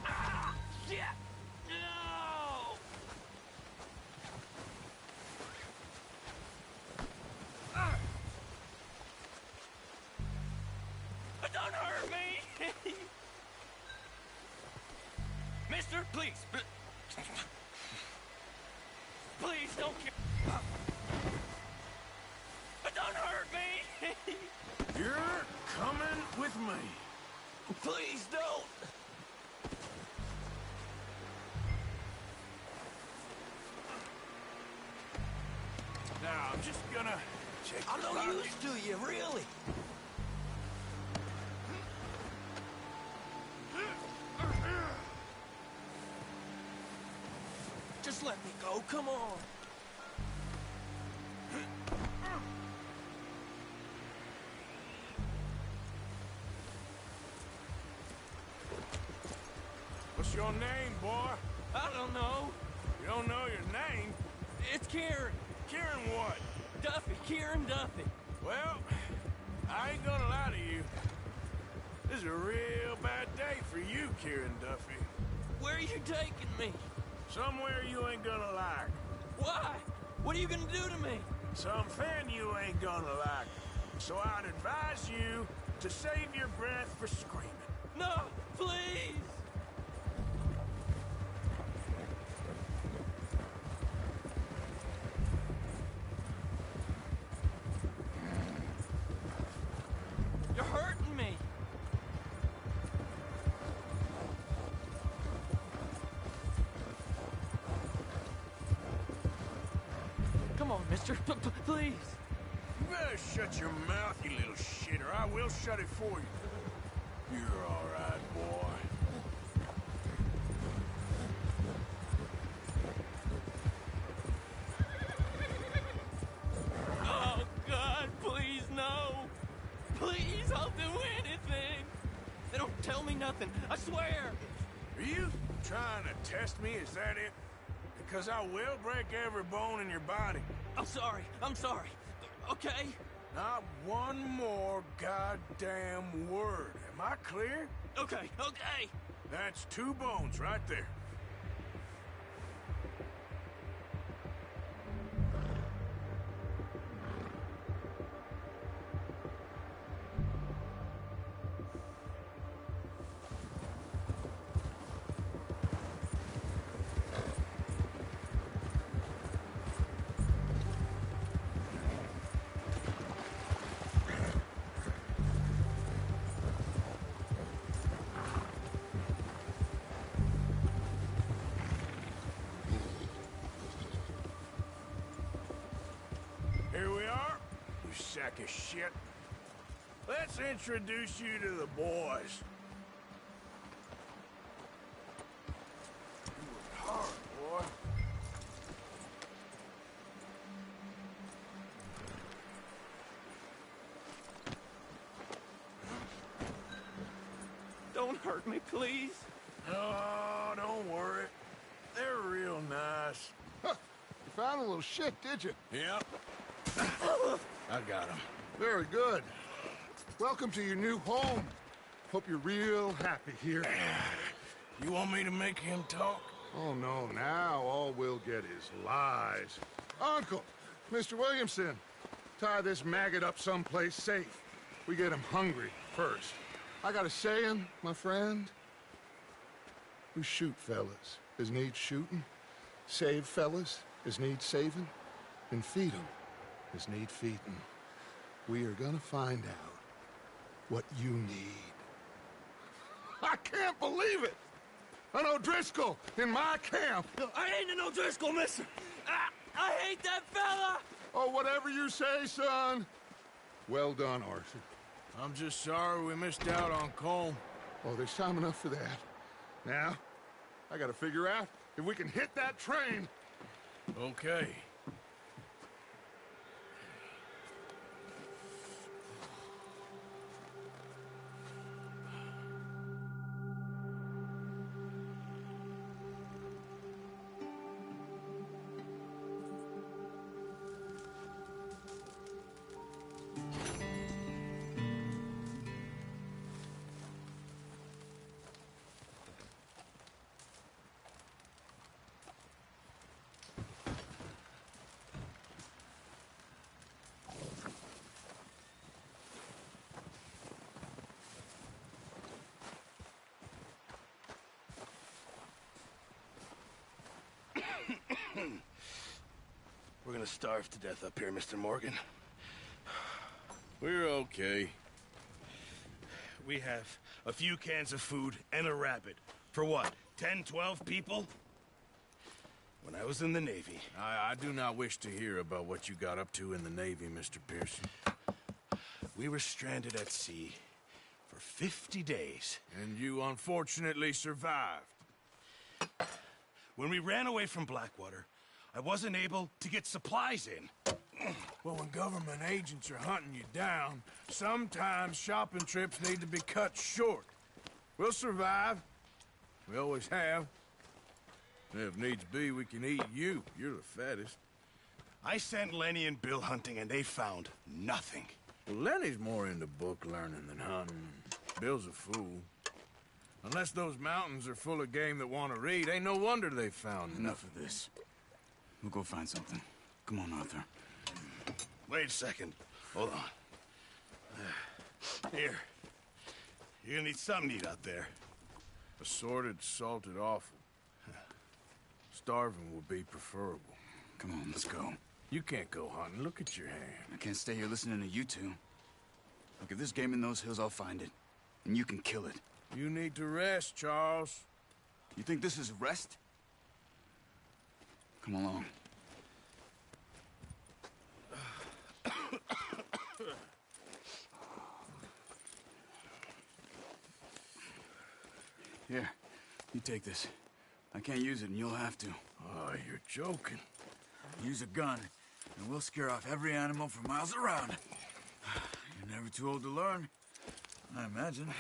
Ah! Shit! No! Don't hurt me! Mister, please. Please don't kill. Don't hurt me! You're coming with me. Please don't! Now, I'm just gonna check I'm your no body. use to you, really. Just let me go, come on. What's your name, boy? I don't know. You don't know your name? It's Kieran. Kieran what? Duffy, Kieran Duffy. Well, I ain't gonna lie to you. This is a real bad day for you, Kieran Duffy. Where are you taking me? Somewhere you ain't gonna like. Why? What are you gonna do to me? Something you ain't gonna like. So I'd advise you to save your breath for screaming. No, please! You're hurting me. Come on, mister. Please. You better shut your mouth, you little shitter. I will shut it for you. You're all right, boy. Oh, God, please, no. Please, I'll do anything. They don't tell me nothing, I swear. Are you trying to test me? Is that it? Because I will break every bone in your body. I'm sorry. Okay? Not one more goddamn word. Am I clear? Okay. That's 2 bones right there. sack of shit. Let's introduce you to the boys. You worked hard, boy. Don't hurt me, please. Oh, don't worry. They're real nice. Huh. You found a little shit, did you? Yep. I got him. Very good. Welcome to your new home. Hope you're real happy here. You want me to make him talk? Oh, no, now all we'll get is lies. Uncle, Mr. Williamson, tie this maggot up someplace safe. We get him hungry first. I got a saying, my friend. We shoot fellas as need shooting, save fellas as need saving, and feed 'em as need feeding. We are gonna find out what you need. I can't believe it! An O'Driscoll in my camp! I ain't an O'Driscoll, mister! I hate that fella! Oh, whatever you say, son. Well done, Arthur. I'm just sorry we missed out on Colm. Oh, there's time enough for that. Now, I gotta figure out if we can hit that train. Okay. We're gonna starve to death up here, Mr. Morgan. We're okay. We have a few cans of food and a rabbit. For what, 10, 12 people? When I was in the Navy... I do not wish to hear about what you got up to in the Navy, Mr. Pearson. We were stranded at sea for 50 days. And you unfortunately survived. When we ran away from Blackwater, I wasn't able to get supplies in. Well, when government agents are hunting you down, sometimes shopping trips need to be cut short. We'll survive. We always have. And if needs be, we can eat you. You're the fattest. I sent Lenny and Bill hunting, and they found nothing. Well, Lenny's more into book learning than hunting. Bill's a fool. Unless those mountains are full of game that want to read, ain't no wonder they found Enough of this. We'll go find something. Come on, Arthur. Wait a second. Hold on. Here. You're gonna need something to eat out there. Assorted, salted offal. Starving would be preferable. Come on, let's go. You can't go hunting. Look at your hand. I can't stay here listening to you two. Look, if there's game in those hills, I'll find it. And you can kill it. You need to rest, Charles. You think this is rest? Come along. Here, you take this. I can't use it, and you'll have to. Oh, you're joking. Use a gun, and we'll scare off every animal for miles around. You're never too old to learn, I imagine.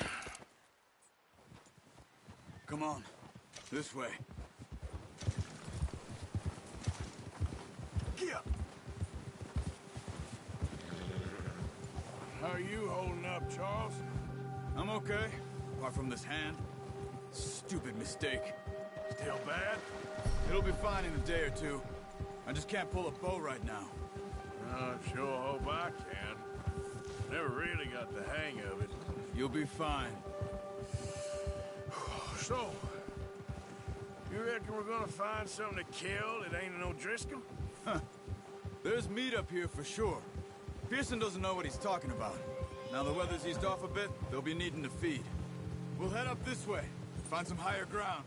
Come on, this way. Get. How are you holding up, Charles? I'm okay, apart from this hand. Stupid mistake. Still bad? It'll be fine in a day or two. I just can't pull a bow right now. I sure hope I can. Never really got the hang of it. You'll be fine. So, you reckon we're gonna find something to kill that ain't an O'Driscoll? Huh. There's meat up here for sure. Pearson doesn't know what he's talking about. Now the weather's eased off a bit, they'll be needing to feed. We'll head up this way, find some higher ground.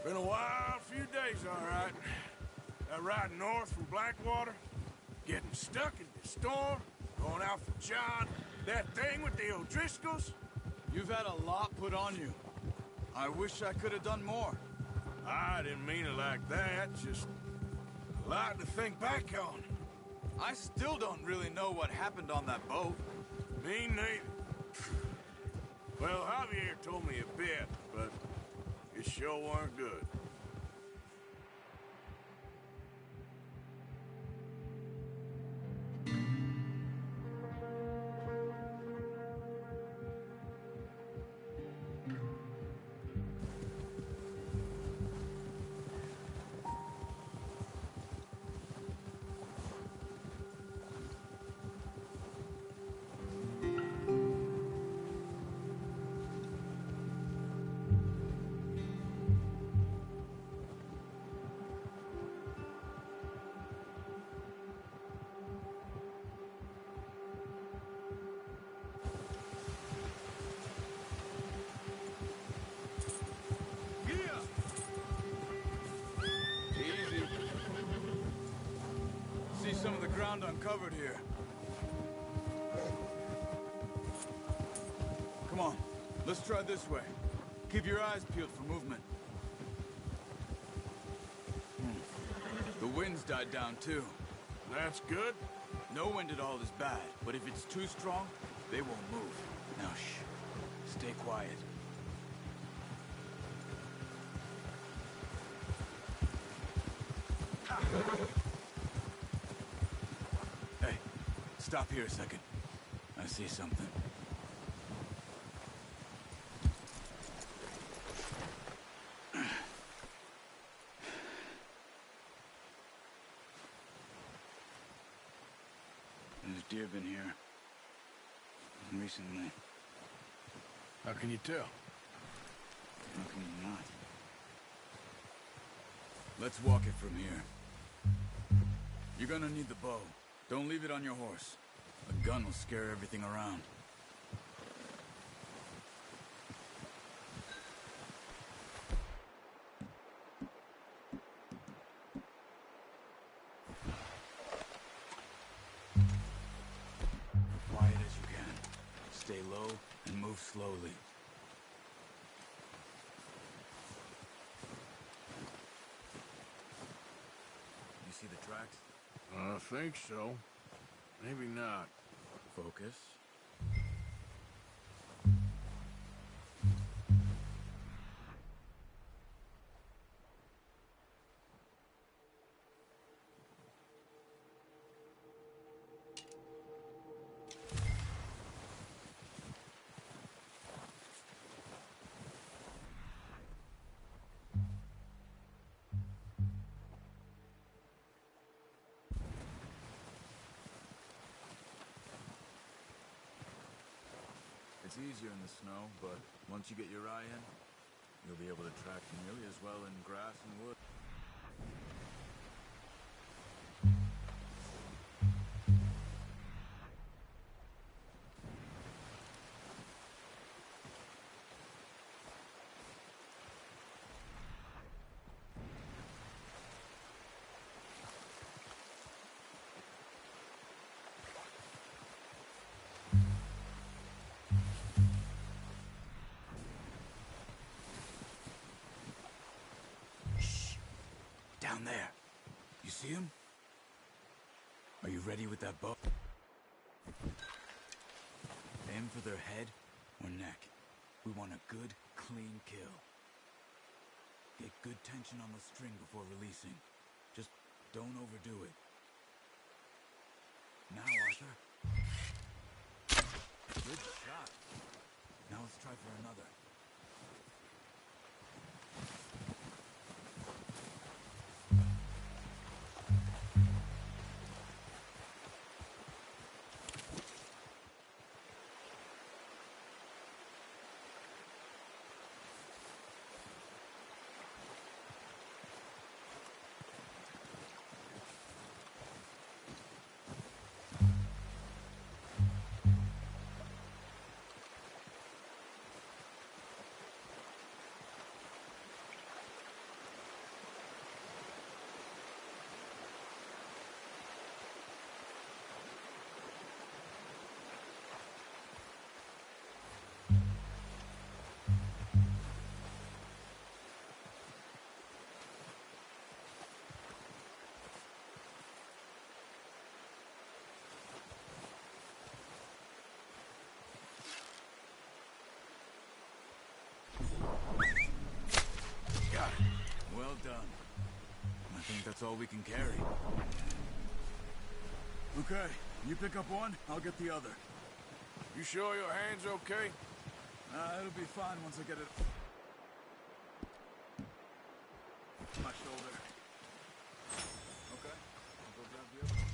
Been a wild few days, all right. That ride north from Blackwater, Getting stuck in the storm, going out for John, that thing with the O'Driscolls. You've had a lot put on you. I wish I could have done more. I didn't mean it like that, just a lot to think back on. I still don't really know what happened on that boat. Me neither. Well, Javier told me a bit, but it sure weren't good. Some of the ground uncovered here. Come on, let's try this way. Keep your eyes peeled for movement. The wind's died down too. That's good. No wind at all is bad, but if it's too strong, they won't move. Now shh, stay quiet. Stop here a second. I see something. There's deer been here recently. How can you tell? How can you not? Let's walk it from here. You're gonna need the bow. Don't leave it on your horse. A gun will scare everything around. Quiet as you can. Stay low and move slowly. You see the tracks? I think so. Maybe not. Focus. It's easier in the snow, but once you get your eye in, you'll be able to track nearly as well in grass and wood. Down there. You see him? Are you ready with that bow? Aim for their head or neck. We want a good, clean kill. Get good tension on the string before releasing. Just don't overdo it. Now, Arthur. Good shot. Now let's try for another. Got it. Well done. I think that's all we can carry. Okay, you pick up one, I'll get the other. You sure your hand's okay? It'll be fine once I get it... my shoulder. Okay, I'll go grab the other.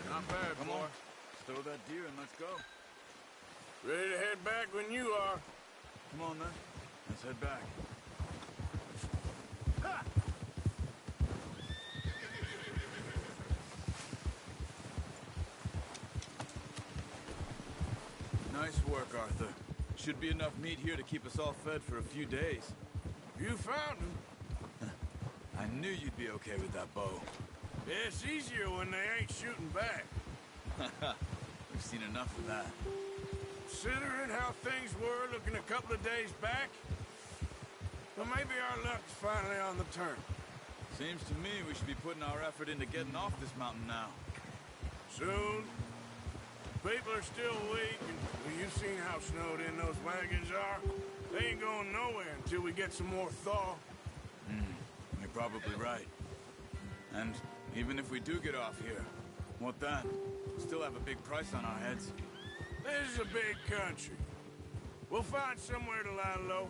Not bad, Come boy. on. Stow that deer and let's go. Ready to head back when you are. Come on, then. Let's head back. Ha! Nice work, Arthur. Should be enough meat here to keep us all fed for a few days. You found him. I knew you'd be okay with that bow. Yeah, it's easier when they ain't shooting back. We've seen enough of that. Considering how things were looking a couple of days back, well, maybe our luck's finally on the turn. Seems to me we should be putting our effort into getting off this mountain now. Soon. People are still weak, and well, you've seen how snowed in those wagons are. They ain't going nowhere until we get some more thaw. You're probably right. And even if we do get off here, what then? Still have a big price on our heads. This is a big country. We'll find somewhere to lie low.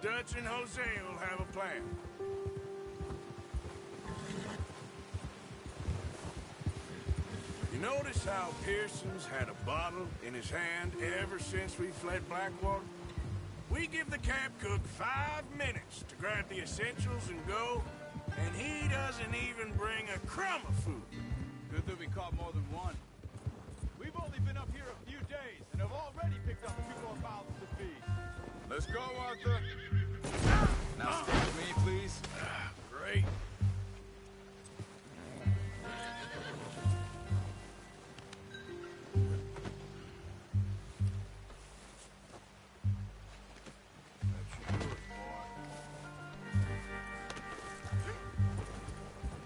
Dutch and Jose will have a plan. You notice how Pearson's had a bottle in his hand ever since we fled Blackwater? We give the camp cook 5 minutes to grab the essentials and go, and he doesn't even bring a crumb of food. Good that we caught more than one. We've only been up here a few days and have already picked up 2 more mouths to feed. Let's go, Arthur. Now stay with me, please. Great.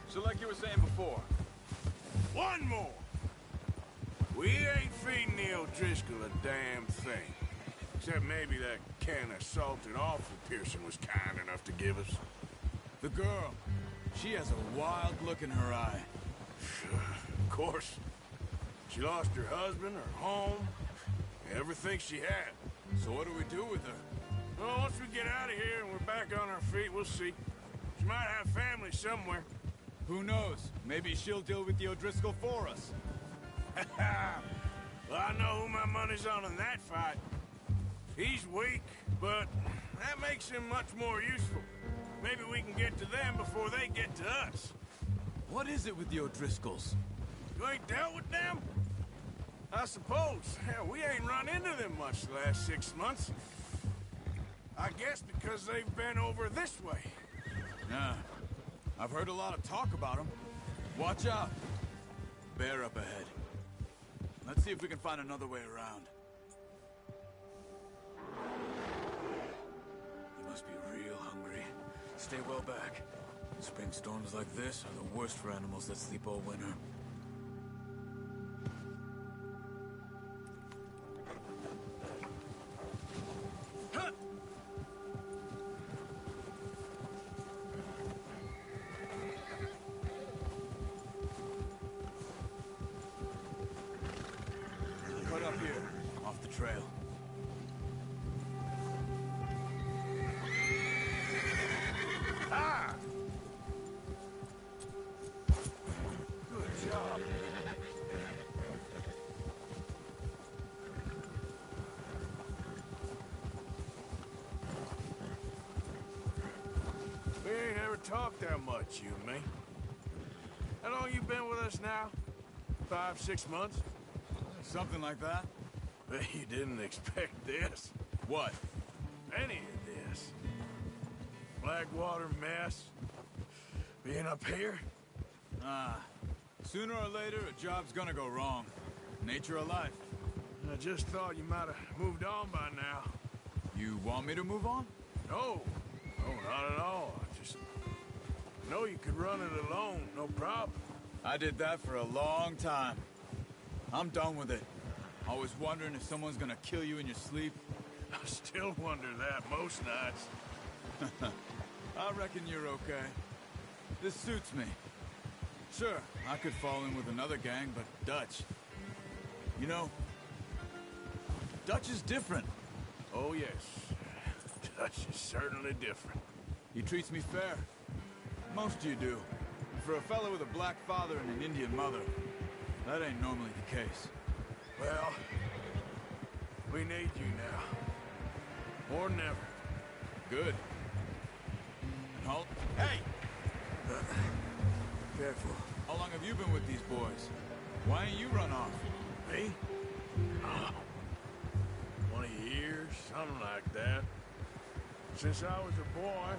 So like you were saying before. One more. We ain't feeding the O'Driscoll a damn thing. Except maybe that can of salted offal Pearson was kind enough to give us. The girl. She has a wild look in her eye. Of course. She lost her husband, her home, everything she had. So what do we do with her? Well, once we get out of here and we're back on our feet, we'll see. She might have family somewhere. Who knows? Maybe she'll deal with the O'Driscoll for us. Well, I know who my money's on in that fight. He's weak, but that makes him much more useful. Maybe we can get to them before they get to us. What is it with the O'Driscolls? You ain't dealt with them? I suppose. Hell, we ain't run into them much the last 6 months. I guess because they've been over this way. Yeah. I've heard a lot of talk about them. Watch out. Bear up ahead. Let's see if we can find another way around. You must be real hungry. Stay well back. Spring storms like this are the worst for animals that sleep all winter. Cut up here, off the trail. Ah! Good job. talk that much, you and me. How long you been with us now? 5, 6 months? Something like that. Bet you didn't expect this. What? Any of this. Blackwater mess. Being up here? Sooner or later, a job's gonna go wrong. Nature of life. I just thought you might have moved on by now. You want me to move on? No. No, not at all. I just know you could run it alone, no problem. I did that for a long time. I'm done with it. Always wondering if someone's gonna kill you in your sleep. I still wonder that most nights. I reckon you're okay. This suits me. Sure, I could fall in with another gang, but Dutch... You know, Dutch is different. Oh, yes. Dutch is certainly different. He treats me fair. Most of you do. For a fellow with a black father and an Indian mother, that ain't normally the case. Well, we need you now. More than ever. Good. And halt. Hey! Careful. How long have you been with these boys? Why ain't you run off? Me? 20 years, something like that. Since I was a boy.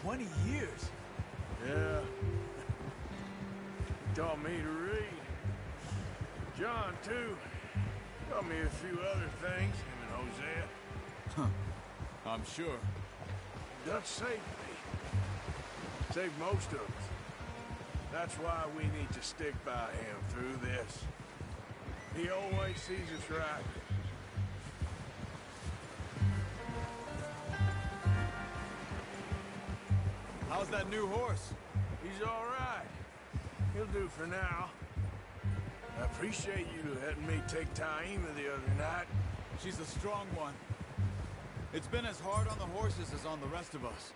20 years? Yeah. He taught me to read. John, too. Taught me a few other things, him and Hosea. Huh. I'm sure. Dutch saved me. Saved most of us. That's why we need to stick by him through this. He always sees us right. How's that new horse? He's all right. He'll do for now. I appreciate you letting me take Taima the other night. She's a strong one. It's been as hard on the horses as on the rest of us.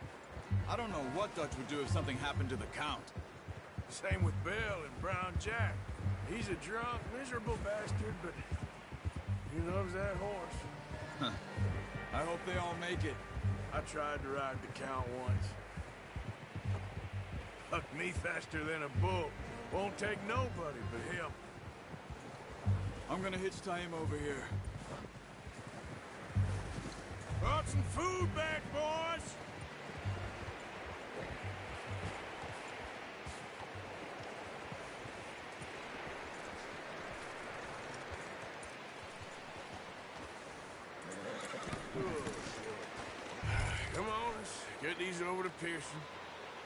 I don't know what Dutch would do if something happened to the Count. Same with Bill and Brown Jack. He's a drunk, miserable bastard, but he loves that horse. Huh. I hope they all make it. I tried to ride the Count once. Hucked me faster than a bull. Won't take nobody but him. I'm gonna hitch Taima over here. Brought some food back, boys! Come on, let's get these over to Pearson.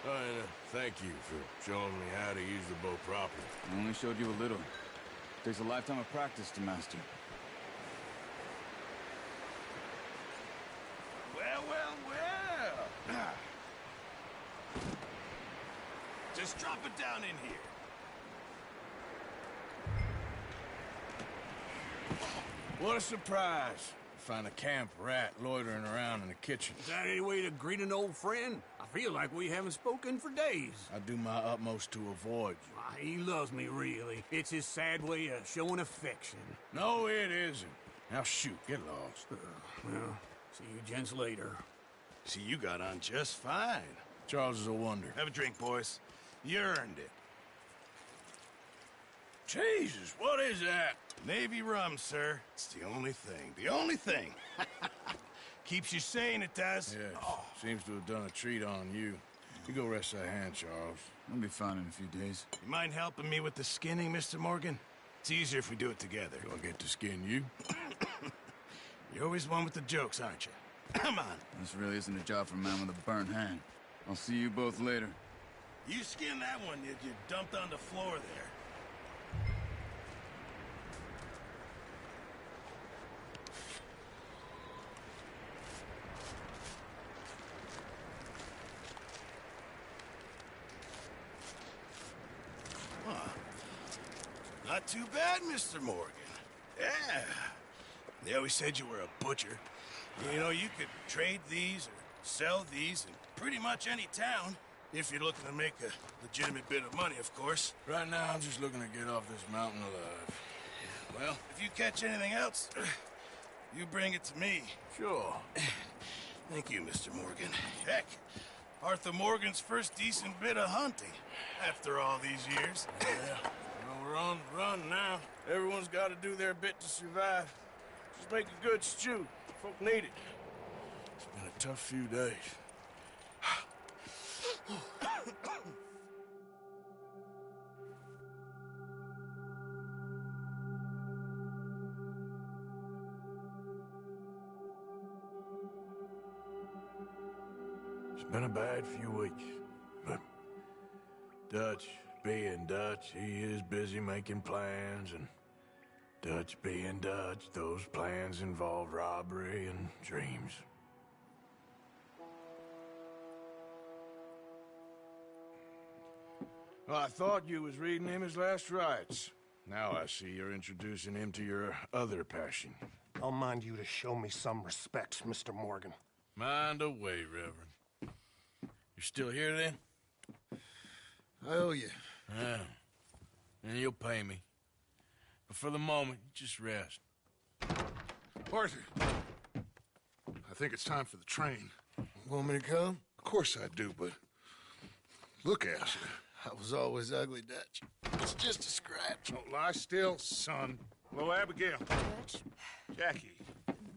Oh, and thank you for showing me how to use the bow properly. I only showed you a little. Takes a lifetime of practice to master. Well, well, well. Just drop it down in here. What a surprise. Find a camp rat loitering around in the kitchen. Is that any way to greet an old friend? I feel like we haven't spoken for days. I do my utmost to avoid you. Why, he loves me, really. It's his sad way of showing affection. No, it isn't. Now shoot, get lost. Well, see you gents later. See, you got on just fine. Charles is a wonder. Have a drink, boys. You earned it. Jesus, what is that? Navy rum, sir. It's the only thing. The only thing. Keeps you sane, it does. Yes. Seems to have done a treat on you. You go rest that hand, Charles. I'll be fine in a few days. You mind helping me with the skinning, Mr. Morgan? It's easier if we do it together. Do I get to skin you? You're always one with the jokes, aren't you? Come on. This really isn't a job for a man with a burnt hand. I'll see you both later. You skinned that one you dumped on the floor there. Not too bad, Mr. Morgan. Yeah. They always said you were a butcher. You know, you could trade these or sell these in pretty much any town. If you're looking to make a legitimate bit of money, of course. Right now, I'm just looking to get off this mountain alive. Well, if you catch anything else, you bring it to me. Sure. Thank you, Mr. Morgan. Heck, Arthur Morgan's first decent bit of hunting after all these years. Yeah, well, we're on the run now. Everyone's got to do their bit to survive. Just make a good stew. Folk need it. It's been a tough few days. It's been a bad few weeks, but Dutch being Dutch, he is busy making plans, and Dutch being Dutch, those plans involve robbery and dreams. Well, I thought you was reading him his last rites. Now I see you're introducing him to your other passion. I'll mind you to show me some respect, Mr. Morgan. Mind away, Reverend. You still here, then? I owe you. Yeah. And you'll pay me. But for the moment, just rest. Arthur, I think it's time for the train. Want me to come? Of course I do, but look at you. I was always ugly, Dutch. It's just a scratch. Don't lie still, son. Hello, Abigail. Dutch, Jackie.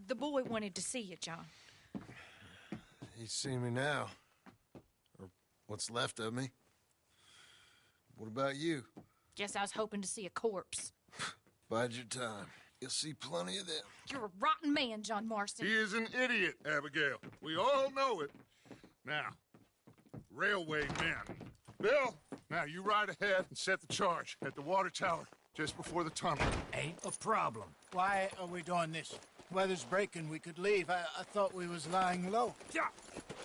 the boy wanted to see you, John. He's seen me now. Or what's left of me. What about you? Guess I was hoping to see a corpse. Bide your time. You'll see plenty of them. You're a rotten man, John Marston. He is an idiot, Abigail. We all know it. Now, railway men. Bill, now you ride ahead and set the charge at the water tower just before the tunnel. Ain't a problem. Why are we doing this? Weather's breaking. We could leave. I thought we was lying low. Yeah,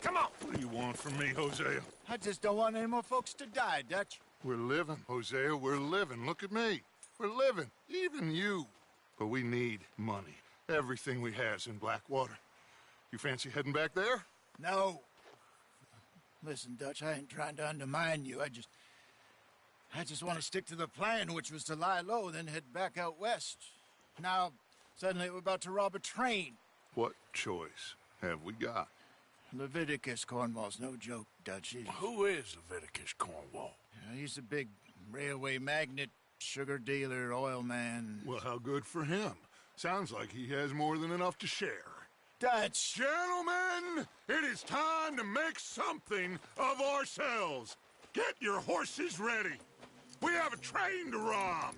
come on. What do you want from me, Hosea? I just don't want any more folks to die, Dutch. We're living, Hosea. We're living. Look at me. We're living. Even you. But we need money. Everything we has in Blackwater. You fancy heading back there? No. Listen, Dutch, I ain't trying to undermine you. I just want to stick to the plan, which was to lie low, then head back out west. Now, suddenly we're about to rob a train. What choice have we got? Leviticus Cornwall's no joke, Dutch. Who is Leviticus Cornwall? He's a big railway magnate, sugar dealer, oil man. Well, how good for him. Sounds like he has more than enough to share. Dutch! Gentlemen, it is time to make something of ourselves. Get your horses ready. We have a train to rob.